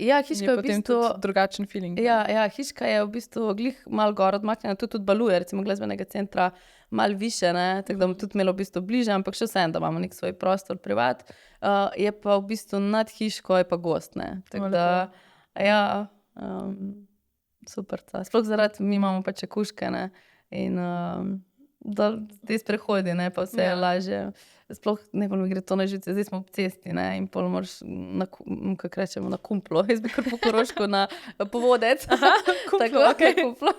Ja, hiška je v bistvu drugačen feeling. Ja, hiška je v bistvu glih malo gor odmaknjena, tudi od Baluje, recimo glasbenega centra, malo više, ne, tako da bomo tudi imeli v bistvu bliže, ampak še vsem, da imamo nek svoj prostor privat. Je pa v bistvu nad hiško je pa gost, ne, tako da, ja, super, sploh zaradi, mi imamo pač kužke, ne, in da te sprehodi, ne, pa vse je lažje. Sploh ne mi gre to na živce, zdaj smo ob cesti, ne, in pol moraš, kako rečemo, na Kumplo, jaz bi kar po Koroško na Povodec. Kumplo, okej. Kumplo.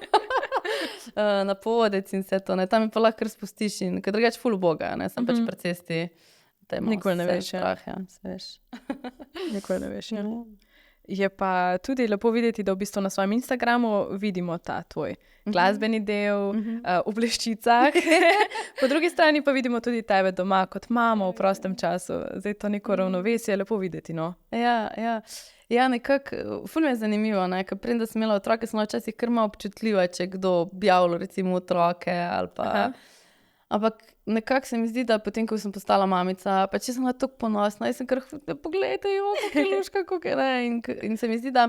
Na Povodec in vse to, ne, tam je pa lahko kar spustiš in ker drugače ful uboga, ne, sem pač pri cesti. Nikoli ne veš, ja. Se veš. Nikoli ne veš, ja. Je pa tudi lepo videti, da v bistvu na svojem Instagramu vidimo ta tvoj glasbeni del v bleščicah. Po drugi strani pa vidimo tudi tebe doma kot mamo v prostem času. Zdaj to neko ravnovesje je lepo videti, no? Ja, nekako, ful mi je zanimivo, ne, ker preden sem imela otroke, sem včasih kar malo občutljiva, če kdo objavlja recimo otroke ali pa. Ampak nekako se mi zdi, da potem, ko sem postala mamica, pa če sem bila tako ponosna, jaz sem kar, poglejte, kako je luška, kako je, ne, in se mi zdi, da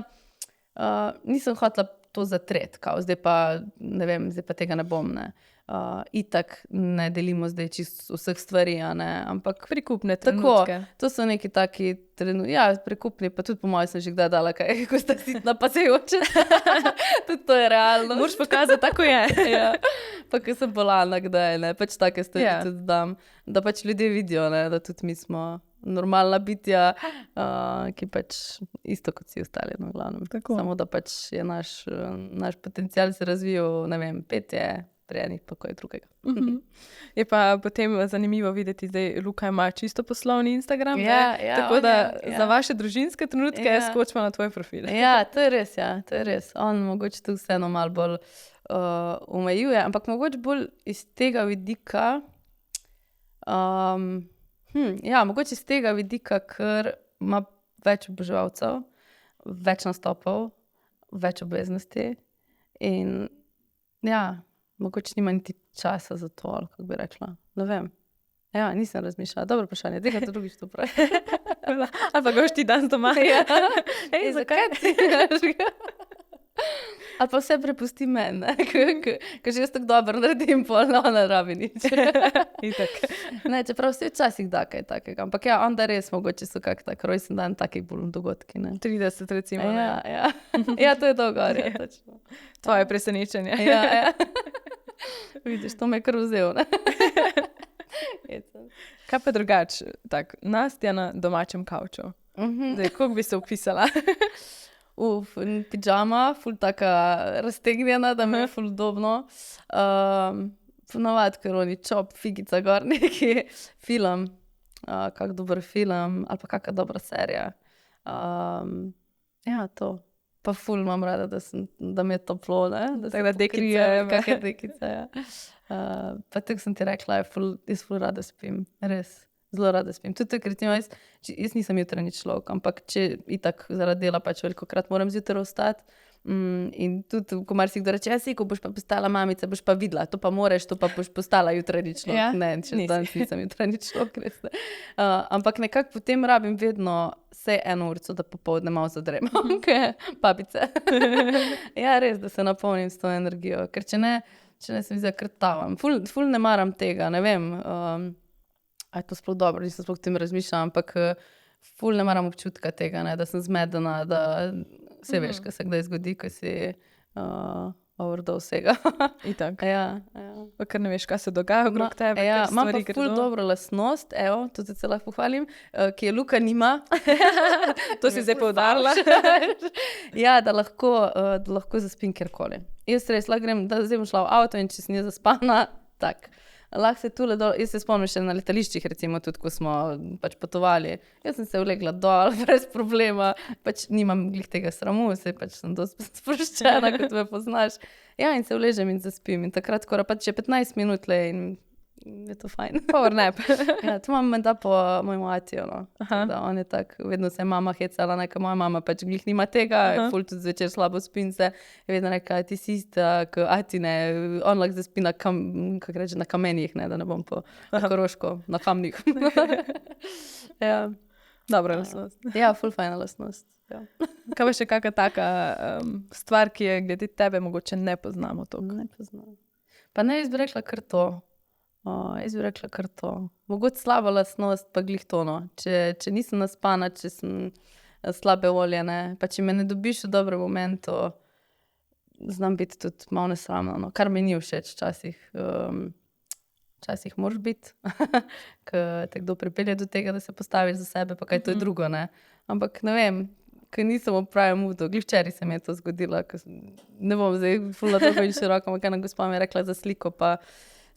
nisem hotela to zatreti, kao, zdaj pa, ne vem, zdaj pa tega ne bom, ne. Itak ne delimo zdaj čisto vseh stvari, ne, ampak prikupne trenutke. Tako, to so neki taki trenutki, ja, prikupni, pa tudi po mojem sem že kdaj dala kaj, ko sta sitna, pa se joče. Tudi to je realno. Moraš pokazati, tako je. Ja. Pa ko sem bolana kdaj, ne, pač take stvari tudi dam, da pač ljudje vidijo, ne, da tudi mi smo normalna bitja, ki pač isto kot vsi ostali, no, glavnem. Tako. Samo da pač je naš potencial se razvijal, ne vem, petje, razprejenih, pa kaj drugega. Je pa potem zanimivo videti, da Luka ima čisto poslovni Instagram. Ja, tako da za vaše družinske trenutke skočimo na tvoj profil. Ja, to je res. On mogoče tu vseeno malo bolj omejuje, ampak mogoče bolj iz tega vidika, mogoče iz tega vidika, ker ima več oboževalcev, več nastopov, več obveznosti in mogoče nima niti časa za to, ali kako bi rekla. Ne vem. Ja, nisem razmišljala. Dobro vprašanje, tega to drugič to pravi. Ali pa ga boš ti danes doma? Ej, zakaj ti? Ali pa vse prepusti meni, ker že jaz tako dobro naredim, pol ne rabi nič. Ne, čeprav vsi včasih da kaj takega, ampak onda res mogoče so kak tak rojsten dan, takih bolj dogodki. 30 recimo. Ja, to je to gor, točno. Tvoje presenečenje. Ja. Vidiš, to me je kar vzel, ne? Kaj pa drugače, Nastja na domačem kavču? Zdaj, kako bi se opisala? Pidžama, ful taka raztegnjena, da mi je ful udobno. Ponavadi, ker oni čop, figica gor, neki film, kak dober film, ali pa kakšna dobra serija. To. Pa ful imam rada, da mi je toplo, ne? Tako da dekice. Kakšne dekice, Pa tako sem ti rekla, jaz ful rada spim, res. Zelo rada spim. Tudi ker jaz nisem jutranji človek, ampak če itak zaradi dela pač velikokrat moram zjutraj vstati. In tudi, ko marsikdo reče, ko boš pa postala mamica, boš pa videla, to pa moreš, to pa boš postala jutranji človek. Ne, če danes nisem jutranji človek, res ne. Ampak nekako potem rabim vedno vsaj 1 urico, da popoldne malo zadremam, babice. Ja, res, da se napolnim s to energijo, ker če ne se mi zakrtavam. Ful ne maram tega, ne vem, a je to sploh dobro, nisem sploh tem razmišljala, ampak ful ne maram občutka tega, ne, da sem zmedena, da vse veš, kaj se kdaj zgodi, ko si overdose vsega. Itak. Ja. Pa ker ne veš, kaj se dogaja okrog tebe. Imam pa ful dobro lastnost, to se lahko pohvalim, ki je Luka nima. To si zdaj poudarila. Ja, da lahko zaspim kjerkoli. Jaz res lahko grem, da zdaj bom šla v avto in če sem zaspana, lahko se tule dol, jaz se spomnim še na letališčih, recimo tudi, ko smo pač potovali. Jaz sem se vlegla dol, brez problema, pač nimam glih tega sramu, pač sem dosti sproščena, kot me poznaš. Ja, in se vležem in zaspim in takrat skoraj pač je 15 minut le in je to fajn. Power nap. Ja, to imam menda po mojemu atiju, no. Da on je tak, vedno se je mama hecala, neka moja mama pač glih nima tega, ful tudi zvečer slabo spim se, je vedno rekla, ti si ista, k ati ne, on lahko zaspi na kako reče, na kamenjih, ne, da ne bom po Koroško, na kamnih. Ja. Dobra lastnost. Ja, ful fajna lastnost. Ja. Kaj pa še kakšna taka stvar, ki je glede tebe mogoče ne poznamo toliko? Ne poznam. Pa ne, jaz bi rekla kar to. Mogoče slaba lastnost, pa glih to, no. Če nisem naspana, če sem slabe volje, ne, pa če me ne dobiš v dobrem momentu, znam biti tudi malo nesramna, no. Kar mi ni všeč včasih. Včasih moraš biti, ker te kdo pripelje do tega, da se postaviš za sebe, pa kaj to je drugo, ne. Ampak ne vem, ker nisem v pravem moodu. Glih včeraj se mi je to zgodilo, ne bom zdaj ful tako in široko, ampak ena gospa mi je rekla za sliko, pa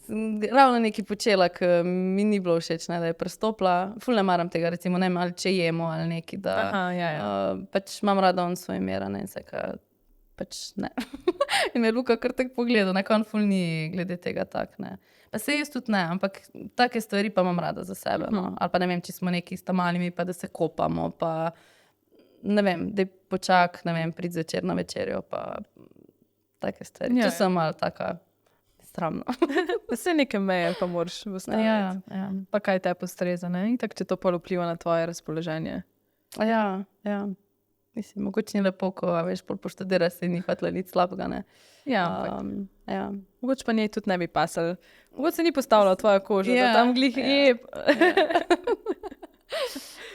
sem ravno nekaj počela, ker mi ni bilo všeč, ne, da je prestopila. Ful ne maram tega, recimo, ne, ali če jemo ali nekaj, da pač imam rada on svoje mera, ne, pač ne. In me je Luka kar tako pogledal, neko on ful ni glede tega tak, ne. Pa se jaz tudi ne, ampak take stvari pa imam rada za sebe, no. Ali pa ne vem, če smo neki s tamalimi, pa da se kopamo, pa ne vem, daj počak, ne vem, prid zvečer na večerjo, pa take stvari. Če sem malo taka stramno. Vse neke meje pa moraš postaviti. Ja. Pa kaj te postreza, ne? In tako, če to pol vpliva na tvoje razpoloženje. Ja. Mislim, mogoče ni lepo, ko veš, pol poštudiraš se in ni hvatila nič slabega, ne. Ja, ampak. Mogoče pa njej tudi ne bi pasal. Mogoče se ni postavila tvoja koža, da tam glih jeb.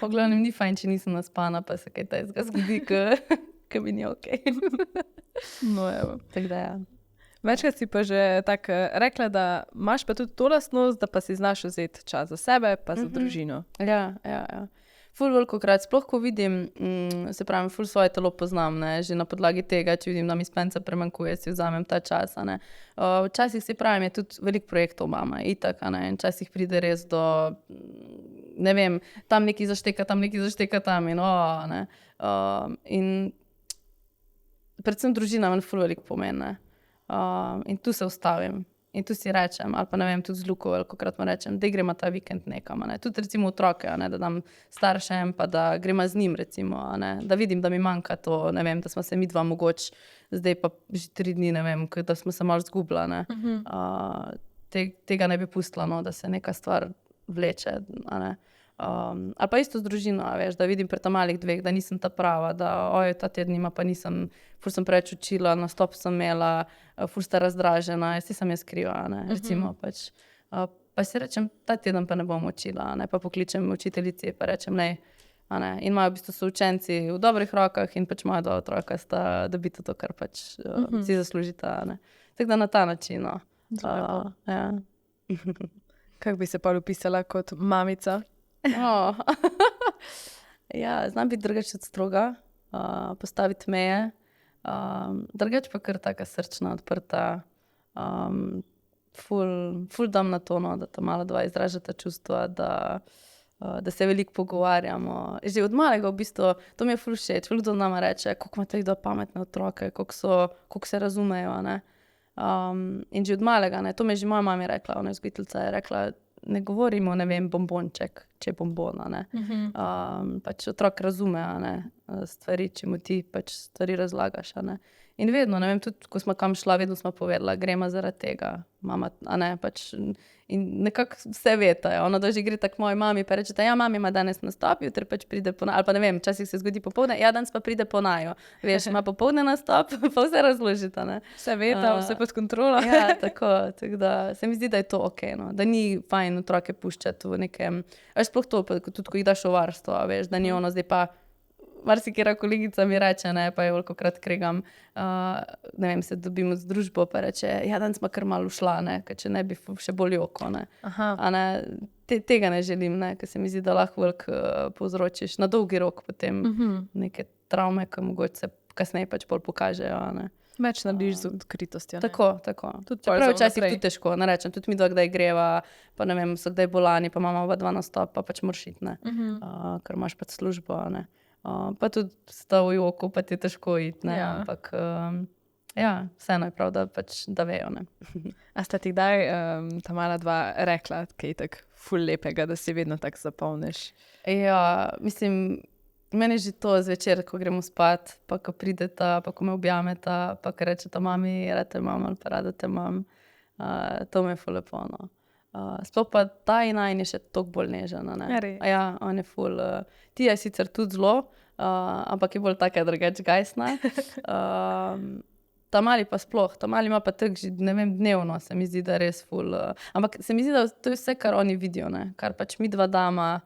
Po glavnem ni fajn, če nisem naspana, pa se kaj tajzga zgodi, ke mi ni okej. No, evo. Tako da, ja. Večkrat si pa že tako rekla, da imaš pa tudi to lastnost, da pa si znaš vzeti čas za sebe, pa za družino. Ja. ful velikokrat, sploh ko vidim, se pravi, ful svoje telo poznam, ne, že na podlagi tega, če vidim, da mi spenca premankuje, si vzamem ta čas, a ne. Včasih si pravim, je tudi veliko projektov mama, itak, a ne, in včasih pride res do, ne vem, tam nekaj zašteka tam in ne. In predvsem družina meni ful veliko pomeni, in tu se ustavim. In tu si rečem, ali pa ne vem, tudi z Luko velikokrat mu rečem, da gremo ta vikend nekam, ne. Tudi recimo otroke, ne, da dam staršem, pa da gremo z njim recimo, ne. Da vidim, da mi manjka to, ne vem, da smo se midva mogoče, zdaj pa že 3 dni, ne vem, da smo se malo zgubila, ne. Tega ne bi pustila, no, da se neka stvar vleče, a ne. Ali pa isto z družino, veš, da vidim pri malih 2, da nisem ta prava, da ta teden pa nisem, ful sem preveč učila, nastop sem imela, ful sta razdražena, jaz jaz kriva, ne, recimo pač. Pa si rečem, ta teden pa ne bom učila, ne, pa pokličem učiteljici, pa rečem, ne, a ne, in imajo v bistvu so učenci v dobrih rokah in pač moja 2 otroka sta dobita to, kar pač si zaslužita, ne. Tako da na ta način, no. Ja. Kako bi se pa opisala kot mamica? Ja, znam biti drugače od stroga, postaviti meje, drugače pa kar taka srčna, odprta, ful dam na to, no, da ta mala 2 izražata čustva, da se veliko pogovarjamo. Že od malega v bistvu, to mi je ful všeč, ful kdo nama reče, koliko imate da pametne otroke, koliko se razumejo, ne. In že od malega, ne, to mi je že moja mama rekla, ona je vzgojiteljica, je rekla, ne govorimo, ne vem, bombonček, če je bombona, ne. Pač otrok razume, a ne, stvari, če mu ti pač stvari razlagaš, a ne. In vedno, ne vem, tudi ko smo kam šla, vedno smo povedala, gremo zaradi tega, mama, a ne, pač in nekako vse vetajo. Ona da že gre tako moji mami, pa rečete, ja, mami ima danes nastop, jutri pač pride po naju, ali pa ne vem, včasih se zgodi popoldne, ja, danes pa pride po naju. Veš, ima popoldne nastop, pa vse razložita, ne. Vse veta, vse pod kontrolo. Ja, tako da se mi zdi, da je to okej, no, da ni fajn otroke puščati v nekem, sploh to, tudi ko jih daš v varstvo, veš, da ni ono zdaj pa, marsikera kolegica mi reče, ne, pa je velikokrat kregam, ne vem, se dobimo z družbo, pa reče, ja, danes smo kar malo ušla, ne, ker če ne bi še bolj joko, ne. A ne, tega ne želim, ne, ker se mi zdi, da lahko veliko povzročiš na dolgi rok potem neke travme, ki mogoče se kasneje pač bolj pokažejo, a ne. Več narediš z odkritostjo. Tako. Čeprav včasih tudi težko, ne rečem, tudi mi kdaj greva, pa ne vem, so kdaj bolani, pa imamo oba 2 nastop, pa pač moraš iti, ne, ker imaš pač službo, a ne. Pa tudi sta v joku, pa ti je težko iti, ne, ampak ja, vseeno je prav, da pač da vejo, ne. A sta ti kdaj ta mala 2 rekla, kaj tako ful lepega, da si vedno tako zapomniš? Ja, mislim, meni je že to zvečer, ko gremo spat, pa ko prideta, pa ko me objameta, pa ko rečeta, mami, rada te imam ali pa rada te imam, to mi je ful lepo, no. Sploh pa ta najin je še toliko bolj nežen, ne. Ja, on je ful, Tija je sicer tudi zelo, ampak je bolj taka drugače gajsna. Ta mali pa sploh, ta mali ima pa tako že, ne vem, dnevno se mi zdi, da je res ful, ampak se mi zdi, da to je vse, kar oni vidijo, ne, kar pač mi 2 dama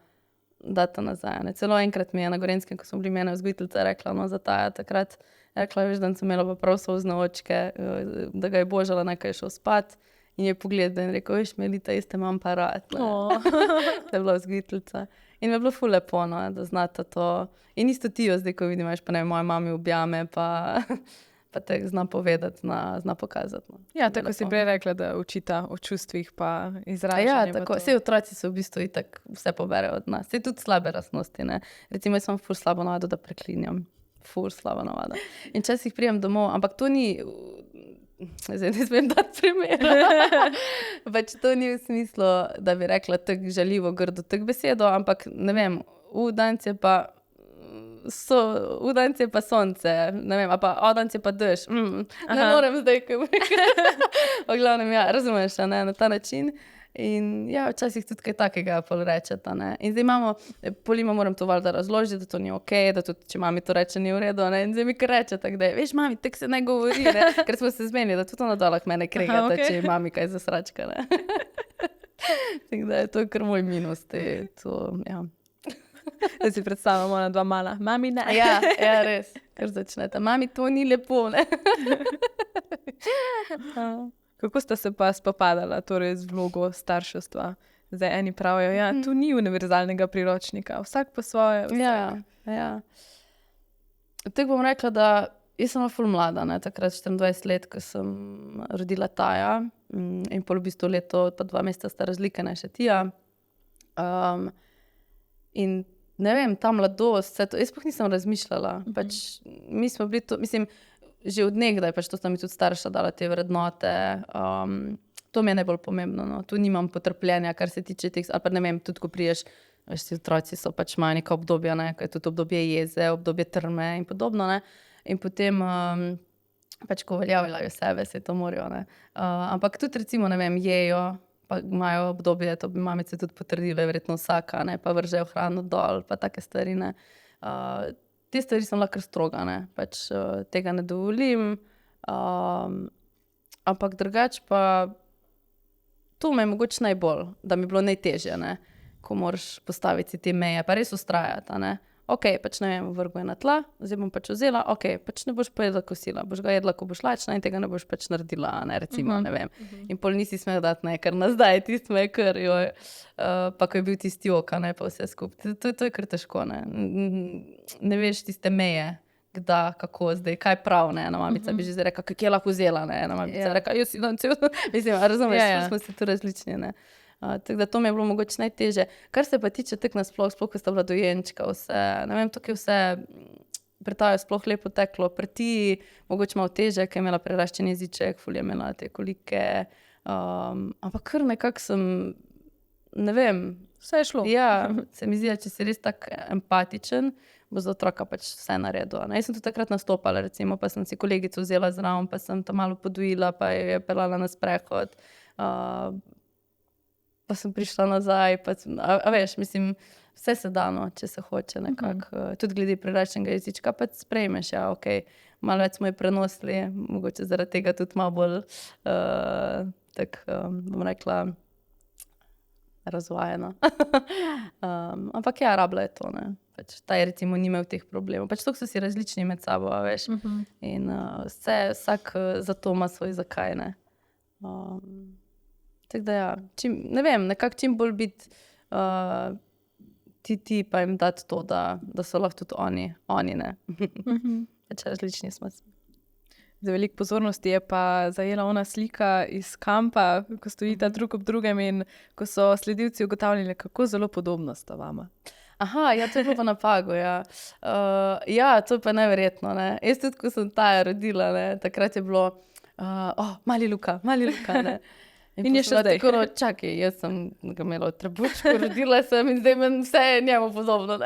data nazaj, ne. Celo enkrat mi je na Gorenjskem, ko smo bili mene vzgojiteljica, rekla, no, za Taja takrat, rekla, veš, da sem imela pa prav solzne očke, da ga je božala, naj je šel spat. In je pogledal in rekel, veš, Melita, jaz te imam pa rad. Da je bila vzgojiteljica. In mi je bilo ful lepo, no, da znata to. In isto Tijo zdaj, ko vidim, veš, pa ne, moje mami objame, pa te zna povedati, zna pokazati. No. Ja, tako si prej rekla, da učita o čustvih pa izražanju. Ja, tako. Vse otroci so v bistvu itak vse poberejo od nas. Saj tudi slabe lastnosti, ne. Recimo, jaz imam ful slabo navado, da preklinjam. Ful slaba navada. In včasih pridem domov, ampak to ni... Zdaj ne smem dati primera. Pač to ni v smislu, da bi rekla tako žaljivo, grdo tako besedo, ampak ne vem, danes je pa sonce, ne vem, a pa danes je pa dež. Ne morem zdaj, kaj bi rekla. V glavnem, ja, razumeš, a ne, na ta način. In ja, včasih tudi kaj takega pol rečeta, ne. In zdaj imamo, Polima moram to valjda razložiti, da to ni okej, da tudi, če mami to reče, ni v redu, ne. In zdaj mi kar reče tako, da je, veš, mami, tako se ne govori, ne. Ker smo se zmenili, da tudi ona dolak mene kregata, če je mami kaj za sračka, ne. Tako da je to kar moj minus, to, ja. Da si predstavljamo ona 2 mala. Mami, ne. Ja, res, kar začneta. Mami, to ni lepo, ne. Kako sta se pa spopadala, torej z vlogo starševstva? Zdaj eni pravijo, tu ni univerzalnega priročnika, vsak po svoje. Ja. Tako bom rekla, da jaz sem ful mlada, takrat 24 let, ko sem rodila Taja in pol v bistvu leto pa 2 meseca sta razlika, še Tija. In ne vem, ta mladost, jaz sploh nisem razmišljala. Pač, mi smo bili to, mislim, že od nekdaj, pač to sta mi tudi starša dala te vrednote. To mi je najbolj pomembno. No. Tu nimam potrpljenja, kar se tiče teh, ali pa ne vem, tudi ko priješ, veš, otroci so pač imajo neka obdobja, ko je tudi obdobje jeze, obdobje trme in podobno. In potem pač ko uveljavljajo sebe, se to morajo. Ampak tudi recimo, ne vem, jejo, pa imajo obdobje, to bi mamice tudi potrdile, verjetno vsaka, pa vržejo hrano dol, pa take stvari. Te stvari sem lahko stroga, pač tega ne dovolim. Ampak drugače pa to me je mogoče najbolj, da mi je bilo najtežje, ko moraš postaviti te meje, pa res ustrajati. Ok, pač ne vem, vrgu je na tla, zdaj bom pač vzela, ok, pač ne boš pojedla kosila, boš ga jedla, ko boš lačna in tega ne boš pač naredila, recimo, ne vem. In pol nisi smel dati, ker nazdaj tisto me je kar, pa ko je bil tisti jok, pa vse skupaj. To je kar težko, ne veš tiste meje, kdaj, kako zdaj, kaj prav, ena mamica bi že zdaj rekla, kje lahko vzela, ena mamica rekla, jaz si dan cel, mislim, razumeš, smo se tu različni, tako da to mi je bilo mogoče najtežje. Kar se pa tiče tako nasploh, sploh ko sta bila dojenčka, vse, ne vem, tukaj vse pri Taju sploh lepo teklo, pri ti mogoče malo težje, ker je imela preraščen jeziček, ful je imela te kolike, ampak kar nekako sem, ne vem, vse je šlo. Ja, se mi zdi, če si res tak empatičen, bo za otroka pač vse naredil. Jaz sem tudi takrat nastopala, recimo, pa sem si kolegico vzela zraven, pa sem tam malo podojila, pa je pelala na sprehod. Pa sem prišla nazaj, a veš, mislim, vse se da, če se hoče nekako. Tudi glede preraščenega jezička, pa sprejmeš, ja, ok, malo več smo jo prenosili, mogoče zaradi tega tudi malo bolj, tako, bom rekla, razvajena. Ampak ja, rabila je to, Pač Taj recimo ni imel teh problemov. Pač toliko so si različni med sabo, a veš. In vsak za to ima svoj zakaj, tako da ja, ne vem, nekako čim bolj biti ti pa jim dati to, da so lahko tudi oni, Pač različni smo. Za veliko pozornosti je pa zajela ona slika iz kampa, ko stojita drug ob drugem in ko so sledilci ugotavljali, kako zelo podobno sta vama. Aha, ja, to je bilo pa na Pagu, ja. Ja, to je pa neverjetno, Jaz tudi, ko sem Taja rodila, takrat je bilo, mali Luka, In je še zdaj. Tako, čakaj, jaz sem ga imela v trebučku, rodila sem in zdaj meni vse je njemu podobno,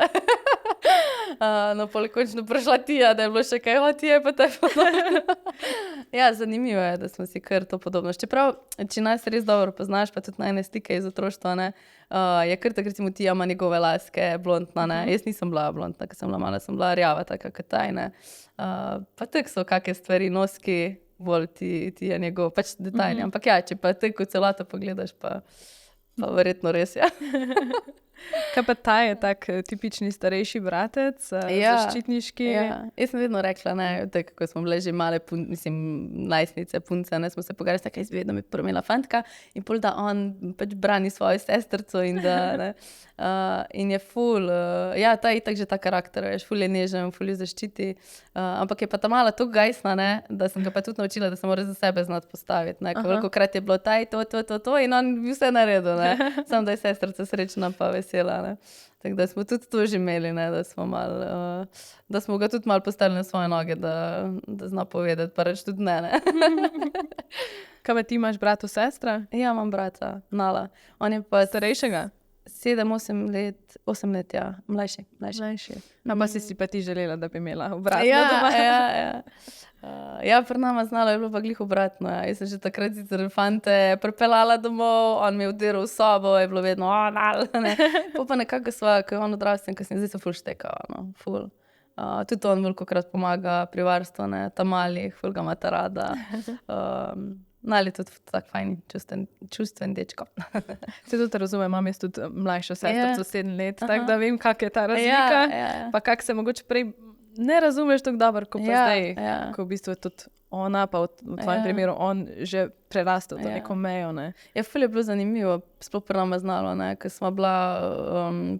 No, pol končno prišla Tija, da je bilo še kaj, Tija je pa te podobno. Ja, zanimivo je, da smo si kar to podobno. Čeprav, če nas res dobro poznaš, pa tudi najne stike iz otroštva, je kar tako, recimo Tija ima njegove laske, blondna, Jaz nisem bila blondna, ko sem bila mala, sem bila rjava, taka kot Taj, Pa tako so kakšne stvari, noski, bolj ti je njegov, pač detajli. Ampak ja, če pa tako celoto pogledaš, pa verjetno res, ja. Kaj pa Taj je tak tipični starejši bratec, zaščitniški? Ja. Jaz sem vedno rekla, tako ko smo bile že male, najstnice, punce, smo se pogovarjali, tako jaz bi vedno imela fantka in pol da on pač brani svojo sestrico in da, in je ful, ja, ta je itak že ta karakter, veš, ful je nežen, ful je zaščiti, ampak je pa ta mala toliko gajsna, da sem ga pa tudi naučila, da se mora za sebe znati postaviti, kolikokrat je bilo Taj to in on bi vse naredil, Samo da je sestrica srečna pa vesela, Tako da smo tudi to že imeli, da smo malo, da smo ga tudi malo postavili na svoje noge, da zna povedati, pa reči tudi ne. Kaj pa ti imaš brata, sestra? Ja, imam brata, Nala. On je pa starejšega? 7-8 let, 8 let, ja, mlajši. Pa si pa ti želela, da bi imela obratno doma? Ja. Ja, pri nama z Nalo je bilo pa glih obratno. Ja. Jaz sem že takrat sicer fante pripeljala domov, on mi je vdiral v sobo, je bilo vedno, Nalo, Pa nekako sva, ko je on odrastel, zdaj se ful šteka, ful. Tudi on velikokrat pomaga pri varstvu, ta malih, ful ga ima ta rada. Nali tudi tak fajn, čustven dečko. Se tudi razumem, imam jaz tudi mlajšo sestrico 7 let, tako da vem, kak je ta razlika, pa kak se mogoče prej ne razumeš tako dobro, ko pa zdaj, ko v bistvu je tudi ona, pa v tvojem primeru on že prerastel to neko mejo, ne. Ja, ful je bilo zanimivo, sploh pri nama znalo, ne, ker smo bila,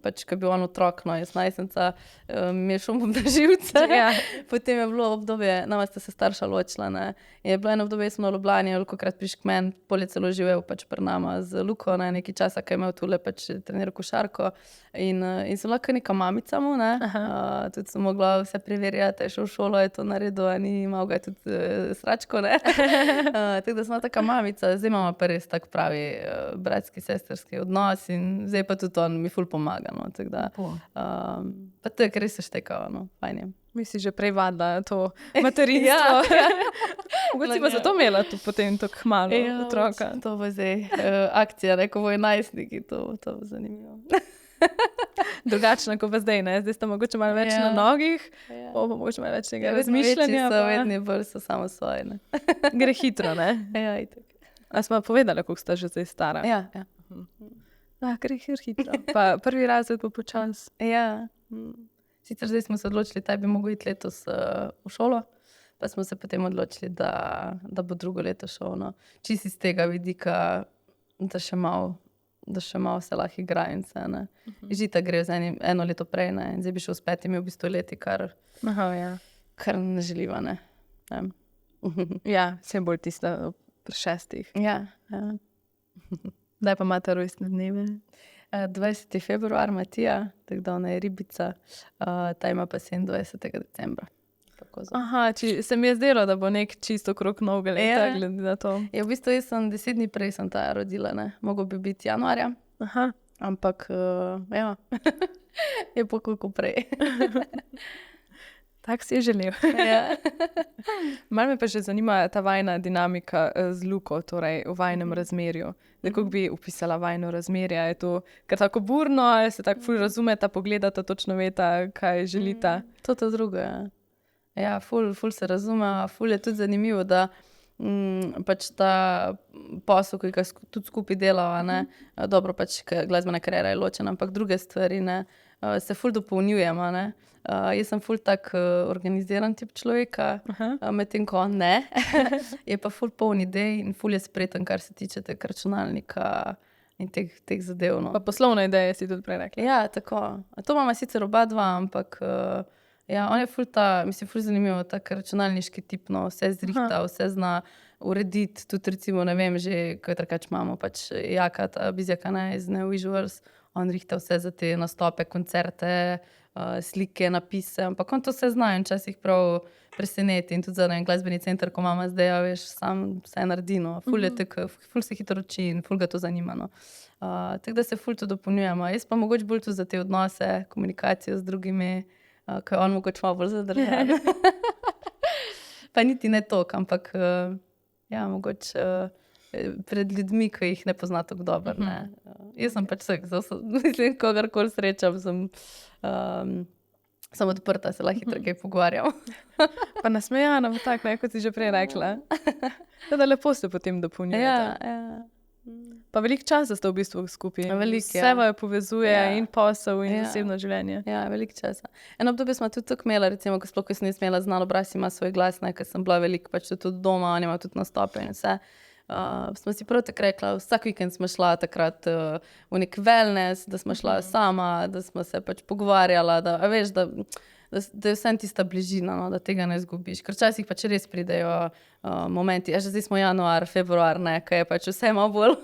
pač, ko je bil on otrok, no, jaz najstnica, mi je šel na živce. Ja. Potem je bilo obdobje, nama sta se starša ločila, ne, in je bilo eno obdobje, smo v Ljubljani, velikokrat prišel k meni, pol je celo živel pač pri nama z Luko, ne, nekaj časa, ko je imel tule pač treniral košarko in sem bila kar neka mamica mu, ne, tudi sem mogla vse preverjati, je šel v šolo, je to naredil, a ni imel ga tudi sračko, ne. Tako da sem bila taka mamica, zdaj imamo pa res tak pravi bratski, sesterski odnos in zdaj pa tudi on mi ful pomaga, no, tako da. Pa to je kar res se štekalo, no, fajn je. Mi si že prej vadila to materinstvo. Mogoče si pa zato imela tu potem tako malo otroka. To bo zdaj akcija, ne, ko bojo najstniki, to bo zanimivo. Drugačna, kot pa zdaj, ne? Zdaj sta mogoče malo več na nogih, pa mogoče malo več tega razmišljanja. Vedno bolj so samo svoje, ne. Gre hitro, ne? Ja, itak. A smo povedali, koliko sta že zdaj stara? Ja. Gre hitro. Pa prvi razred pa počas. Ja. Sicer zdaj smo se odločili, da bi mogel iti letos v šolo, pa smo se potem odločili, da bo drugo leto šel, no. Čisto iz tega vidika, da še malo se lahko igra in vse, ne. Žita gre z eno leto prej, ne, in zdaj bi šel s 5 v bistvu leti, kar ne želiva, ne. Ja, vse bolj tista pri 6. Ja. Daj pa imate rojstne dneve. 20. februar Matija, tako da ona je ribica, ta ima pa 27. decembra. Aha, se mi je zdelo, da bo nek čisto okrog novega leta, glede na to. Ja, v bistvu jaz sem 10 dni prej sem ta rodila, ne. Mogel bi biti januarja, ampak ja, je pa koliko prej. Tak si je želel. Ja. Malo me pa že zanima ta vajna dinamika z Luko, torej v vajnem razmerju. Zdaj, kako bi opisala vajno razmerje? Je to kar tako burno, ali se tako ful razumeta, pogledata, točno veta, kaj želita? To drugo, ja. Ja, ful se razume, ful je tudi zanimivo, da pač ta posel, ki ga tudi skupaj delava, ne, dobro, pač glasbena kariera je ločena, ampak druge stvari, ne, se ful dopolnjujemo, ne. Jaz sem ful tak organiziran tip človeka, medtem ko on ne, je pa ful poln idej in ful je spreten, kar se tiče tega računalnika in teh zadev, no. Pa poslovne ideje si tudi prej rekla. Ja, tako. To imamo sicer oba dva, ampak ja, on je ful ful zanimivo, tak računalniški tip, no, vse zrihta, vse zna urediti, tudi recimo, ne vem, že, ko je trkač imamo, pač Jaka, ta Bizjaka, ne, iz Neo Visuals, on rihta vse za te nastope, koncerte, slike, napise, ampak on to vse zna in včasih prav preseneti in tudi za glasbeni center, ko imamo zdaj, ja, veš, sam vse naredi, no, ful je tako, ful se hitro uči in ful ga to zanima, no. Tako da se ful to dopolnjujemo, jaz pa mogoče bolj tudi za te odnose, komunikacijo z drugimi, ko je on mogoče malo bolj zadržan. Pa niti ne toliko, ampak ja, mogoče pred ljudmi, ki jih ne pozna tako dobro, ne. Jaz sem pač vsak, mislim, kogarkoli srečam, sem odprta, se lahko hitro kaj pogovarjam. Pa nasmejana, tako, ne, kot si že prej rekla. Da lepo se potem dopolnjujete. Ja. Pa veliko časa ste v bistvu skupaj. Vse vaju povezuje in posel in zasebno življenje. Ja, veliko časa. Eno obdobje smo tudi tako imela, recimo, ko sploh sem imela Znan obraz, ima svoj glas, ne, ker sem bila veliko pač tudi doma, on ima tudi nastope in vse. Smo si prav tako rekla, vsak vikend smo šla takrat v nek wellness, da smo šla sama, da smo se pač pogovarjala, da veš, da je vsem tista bližina, no, da tega ne izgubiš. Ker včasih pač res pridejo momenti, že zdaj smo januar, februar, ne, ko je pač vse malo bolj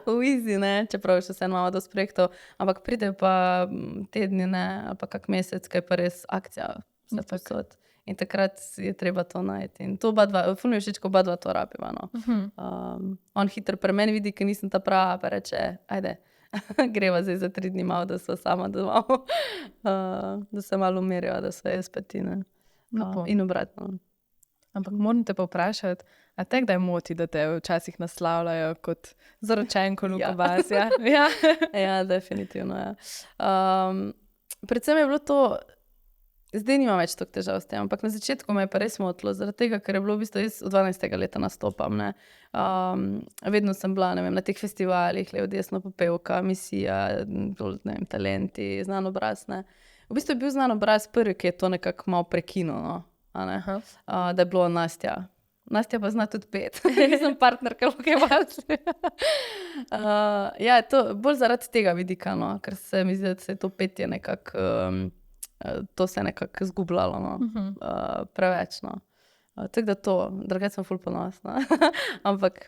v easy, ne, čeprav še vse imamo dosti projektov, ampak pridejo pa tedni, ne, ali pa kak mesec, ko je pa res akcija, vse posod. In takrat je treba to najti. In to oba dva, ful mi je všeč, ko oba dva to rabiva, no. On hitro pri meni vidi, ker nisem ta prava, pa reče, ajde, greva zdaj za 3 dni malo, da sva sama domov, da se malo umirijo, da sva jaz pa ti, ne. In obratno. Ampak moram te pa vprašati, a te kdaj moti, da te včasih naslavljajo kot zaročenko Luka Basja? Ja. Ja, definitivno, ja. Predvsem je bilo to, zdaj nimam več toliko težav s tem, ampak na začetku me je pa res motilo, zaradi tega, ker je bilo v bistvu jaz od 12. leta nastopam, ne. Vedno sem bila, ne vem, na teh festivalih, levo, desno, popevka, misija, ne vem, talenti, Znan obraz, ne. V bistvu je bil Znan obraz prvi, ki je to nekako malo prekinil, no, a ne. Da je bilo Nastja. Nastja pa zna tudi pet. Nisem partnerka, kaj vaš. Ja, to bolj zaradi tega vidika, no, ker se mi zdi, da se je to petje nekako, to se je nekako zgubljalo, no. Preveč, no. Tako da to, drugače sem ful ponosna. Ampak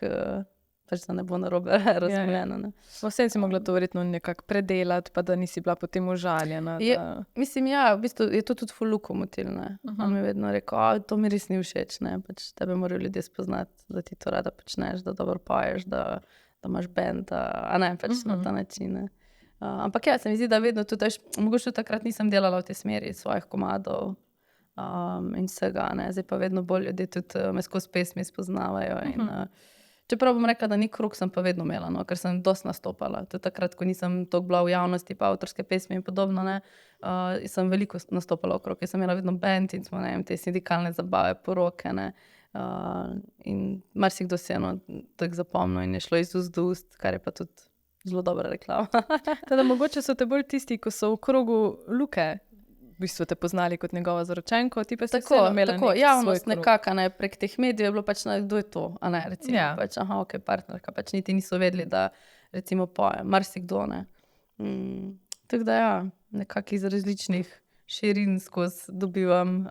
pač da ne bo narobe razumljeno, ne. Vsem si mogla to verjetno nekako predelati, pa da nisi bila potem užaljena. Mislim, ja, v bistvu je to tudi ful lokomotiv, ne. On mi je vedno rekel, to mi res ni všeč, ne, pač tebe morajo ljudje spoznati, da ti to rada počneš, da dobro poješ, da imaš band, a ne, pač na ta način, ne. Ampak ja, se mi zdi, da vedno tudi, mogoče takrat nisem delala v tej smeri svojih komadov in vsega, ne, zdaj pa vedno bolj ljudje tudi me skozi pesmi spoznavajo in čeprav bom rekla, da ni krog, sem pa vedno imela, no, ker sem dosti nastopala. Tudi takrat, ko nisem toliko bila v javnosti, pa avtorske pesmi in podobno, ne, sem veliko nastopala okrog. Jaz sem imela vedno band in smo, ne vem, te sindikalne zabave, poroke, ne, in marsikdo se je tako zapomnil in je šlo iz ust do ust, kar je pa tudi zelo dobra reklama. Teda mogoče so te bolj tisti, ko so v krogu Luke, v bistvu te poznali kot njegovo zaročenko, ti pa si vseeno imela tako, nek javnost svoj krog. nekako, ne, prek teh medijev je bilo pač, kdo je to, a ne, recimo, Ja. pač, ok, partnerka, pač niti niso vedeli, da recimo poje, marsikdo, ne. Tako da ja, nekako iz različnih širin skozi dobivam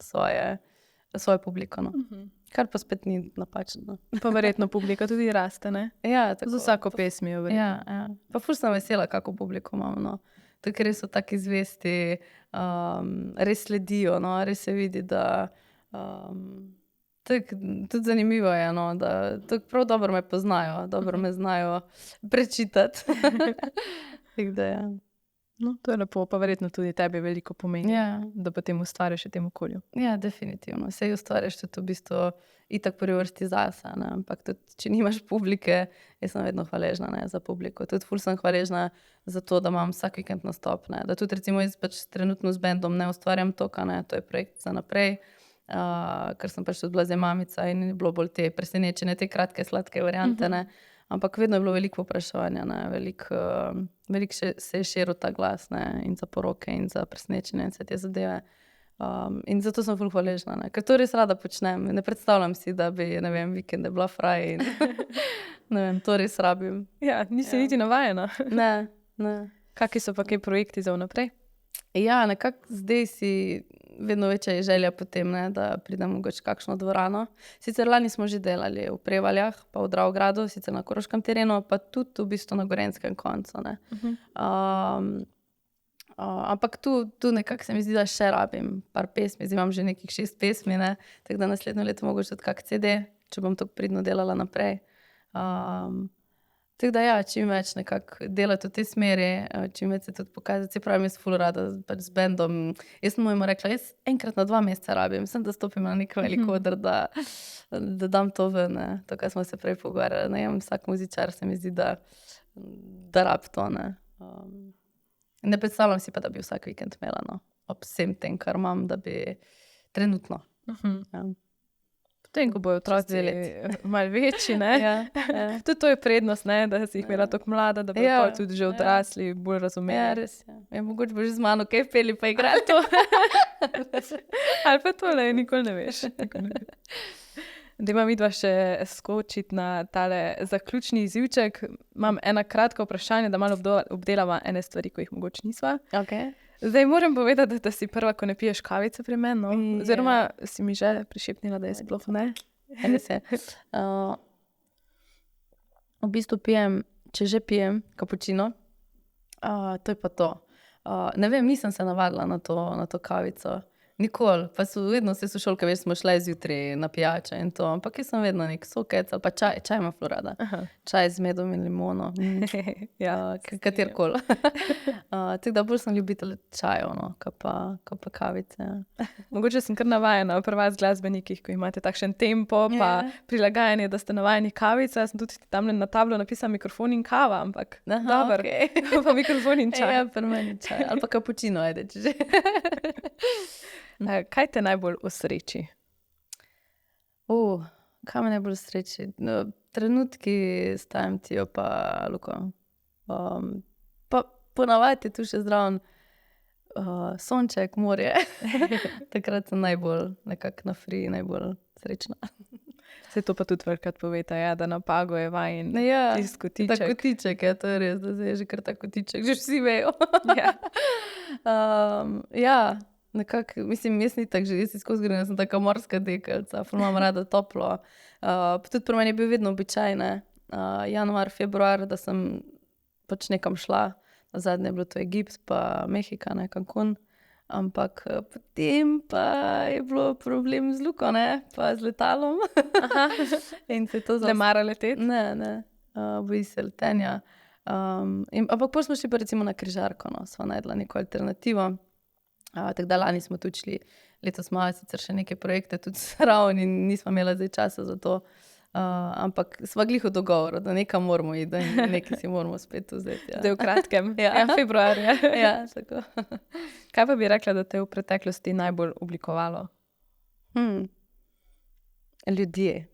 svojo publiko, no. Kar pa spet ni napačno. Pa verjetno publika tudi raste, ne? Ja, tako. Z vsako pesmijo verjetno. Ja. Pa ful sem vesela, kako publiko imam, no. Tako res so taki zvesti, res sledijo, no, res se vidi, da tako tudi zanimivo je, no, da tako prav dobro me poznajo, dobro me znajo prečitati. Tako da ja. No, to je lepo, pa verjetno tudi tebi veliko pomeni, Ja. da potem ustvariš v tem okolju. Ja, definitivno. Sej ustvariš tudi v bistvu itak prvi vrsti zase, ne, ampak tudi, če nimaš publike, jaz sem vedno hvaležna, ne, za publiko. Tudi ful sem hvaležna za to, da imam vsak vikend nastop, ne. Da tudi recimo jaz pač trenutno z bandom ne ustvarjam toka, ne, to je projekt za naprej, ker sem pač tudi bila zdaj mamica in je bilo bolj te presenečenje, te kratke, sladke variante, ne. Ampak vedno je bilo veliko vprašanja, ne, veliko se je širil ta glas, ne, in za poroke in za presenečenje in vse te zadeve. In zato sem ful hvaležna, ne, ker to res rada počnem. Ne predstavljam si, da bi, ne vem, vikende bila fraj in ne vem, to res rabim. Ja, nisi niti navajena. Ne. Kaki so pa kaj projekti za vnaprej? Ja, nekako zdaj si vedno večja je želja potem, ne, da pridem mogoče kakšno dvorano. Sicer lani smo že delali v Prevaljah, pa v Dravogradu, sicer na Koroškem terenu, pa tudi v bistvu na Gorenjskem koncu, ne. Ampak tu nekako se mi zdi, da še rabim par pesmi, zdaj imam že nekih 6 pesmi, ne, tako da naslednjo leto mogoče tudi kak CD, če bom tako pridno delala naprej. Tako da ja, čim več nekako delati v tej smeri, čim več se tudi pokazati. Se pravim, jaz ful rada pač z bandom. Jaz sem mojemu rekla, jaz enkrat na 2 meseca rabim, sem da stopim na nek velik oder, da dam to ven, ne. To, kar smo se prej pogovarjali, ne vem, vsak muzičar se mi zdi, da rab to, ne. Ne predstavljam si pa, da bi vsak vikend imela, no, ob vsem tem, kar imam, da bi trenutno. Ja. Potem, ko bojo otroci malo večji, ne? Ja. Tudi to je prednost, ne? Da si jih imela tako mlada, da bojo pol tudi že odrasli, bolj razumeli. Ja, res je. Ja, mogoče boš z mano kaj peli pa igrali to. Ali pa tole, nikoli ne veš. Dajva midva še skočiti na tale zaključni izivček. Imam ena kratka vprašanja, da malo obdelava ene stvari, ko jih mogoče nisva. Okay. Zdaj moram povedati, da si prva, ko ne piješ kavice pri meni, no? Oziroma si mi že prišepnila, da je sploh ne. Res je. V bistvu pijem, če že pijem kapučino, to je pa to. Ne vem, nisem se navadila na to kavico. Nikoli. Pa vedno se sošolke, veš, smo šle zjutraj na pijače in to, ampak jaz sem vedno nek sokec ali pa čaj ima ful rada. Čaj z medom in limono. Ja, katerkoli. Tako da bolj sem ljubitelj čajev, no, ko pa kavice. Mogoče sem kar navajena pri vas glasbenikih, ko imate takšen tempo, pa prilagajanje, da ste navajeni kavice. Jaz sem tudi tam na tablo napisala mikrofon in kava, ampak dobro. Okay. Pa mikrofon in čaj. Ja, pri meni čaj. Ali pa kapučino, ajde, če že. Kaj te najbolj osreči? Kaj me najbolj osreči? Trenutki s Timetijo pa Luko. Pa ponavadi je tu še zraven sonček, morje. Takrat sem najbolj nekako na free, najbolj srečna. Se to pa tudi velikrat poveta, ja, da na Pagu je vajen tisti kotiček. Ta kotiček, ja, to je res, da zdaj je že kar ta kotiček, že vsi vejo. Ja, nekako, mislim, jaz ni tako že, jaz si skozi grem, sem taka morska dekelca, imam rada toplo. Tudi pri meni je bil vedno običaj, ne, januar, februar, da sem pač nekam šla, nazadnje je bilo to Egipt, pa Mehika, ne, Cancun, ampak potem pa je bilo problem z Luko, ne, pa z letalom. In se je to Ne mara leteti? Ne, boji se letenja. Ampak pol smo šli pa recimo na križarko, no, sva najdla neko alternativo. Tako da lani smo tudi šli, letos malo sicer še neke projekte tudi zraven in nismo imeli zdaj časa za to. Ampak sva glih v dogovoru, da nekam moramo iti, da nekaj si moramo spet vzeti. Ja. Zdaj v kratkem, februarja. Ja, tako. Kaj pa bi rekla, da te je v preteklosti najbolj oblikovalo? Ljudje.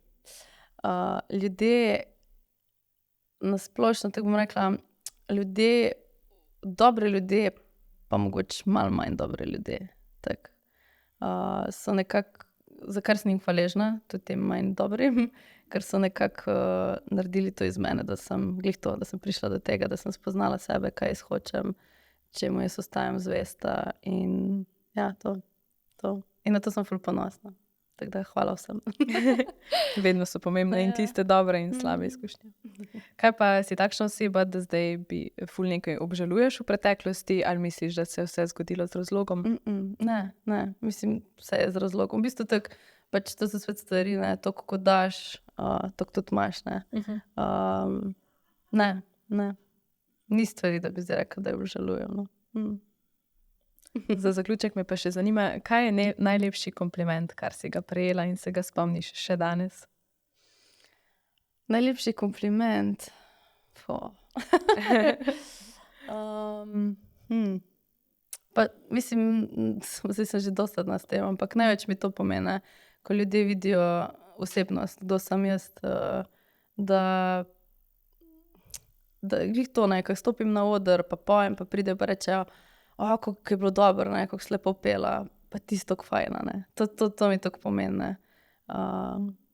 Ljudje nasplošno, tako bom rekla, ljudje, dobre ljudje, pa mogoče malo manj dobre ljudje. Tak. So nekako, za kar sem jim hvaležna, tudi tem manj dobrim, ker so nekako naredili to iz mene, da sem glih to, da sem prišla do tega, da sem spoznala sebe, kaj jaz hočem, čemu jaz ostajam zvesta in ja, to. In na to sem ful ponosna. Tako da hvala vsem. Vedno so pomembne in tiste dobre in slabe izkušnje. Kaj pa si takšna oseba, da zdaj bi ful nekaj obžaluješ v preteklosti ali misliš, da se je vse zgodilo z razlogom? Ne, mislim, vse je z razlogom. V bistvu tako, pač to so svet stvari, ne, to, kako daš, to, tudi imaš, ne. Ne. Ni stvari, da bi zdaj rekla, da jo obžalujem, no. Za zaključek me pa še zanima, kaj je najlepši kompliment, kar si ga prejela in se ga spomniš še danes? Najlepši kompliment? Pa mislim, zdaj sem že dosta na s tem, ampak največ mi to pomeni, ko ljudje vidijo osebnost, kdo sem jaz, da glih to, ne, ko stopim na oder, pa pojem, pa pridejo pa rečejo, kako je bilo dobro, ne, kako si lepo pela, pa tisto fajna, ne. To mi tako pomeni, ne.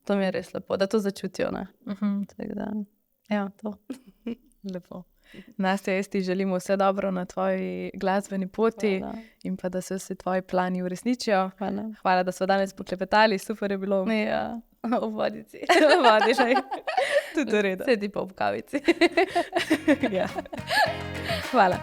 To mi je res lepo, da to začutijo, ne. Tako da, ja, to. Lepo. Nastja, jaz ti želim vse dobro na tvoji glasbeni poti. Hvala. In pa da se vsi tvoji plani uresničijo. Hvala, da smo danes poklepetali, super je bilo. Ja, v vodici. V vodi, že. Tudi v redu. Sedi pa v kavici. Ja. Hvala.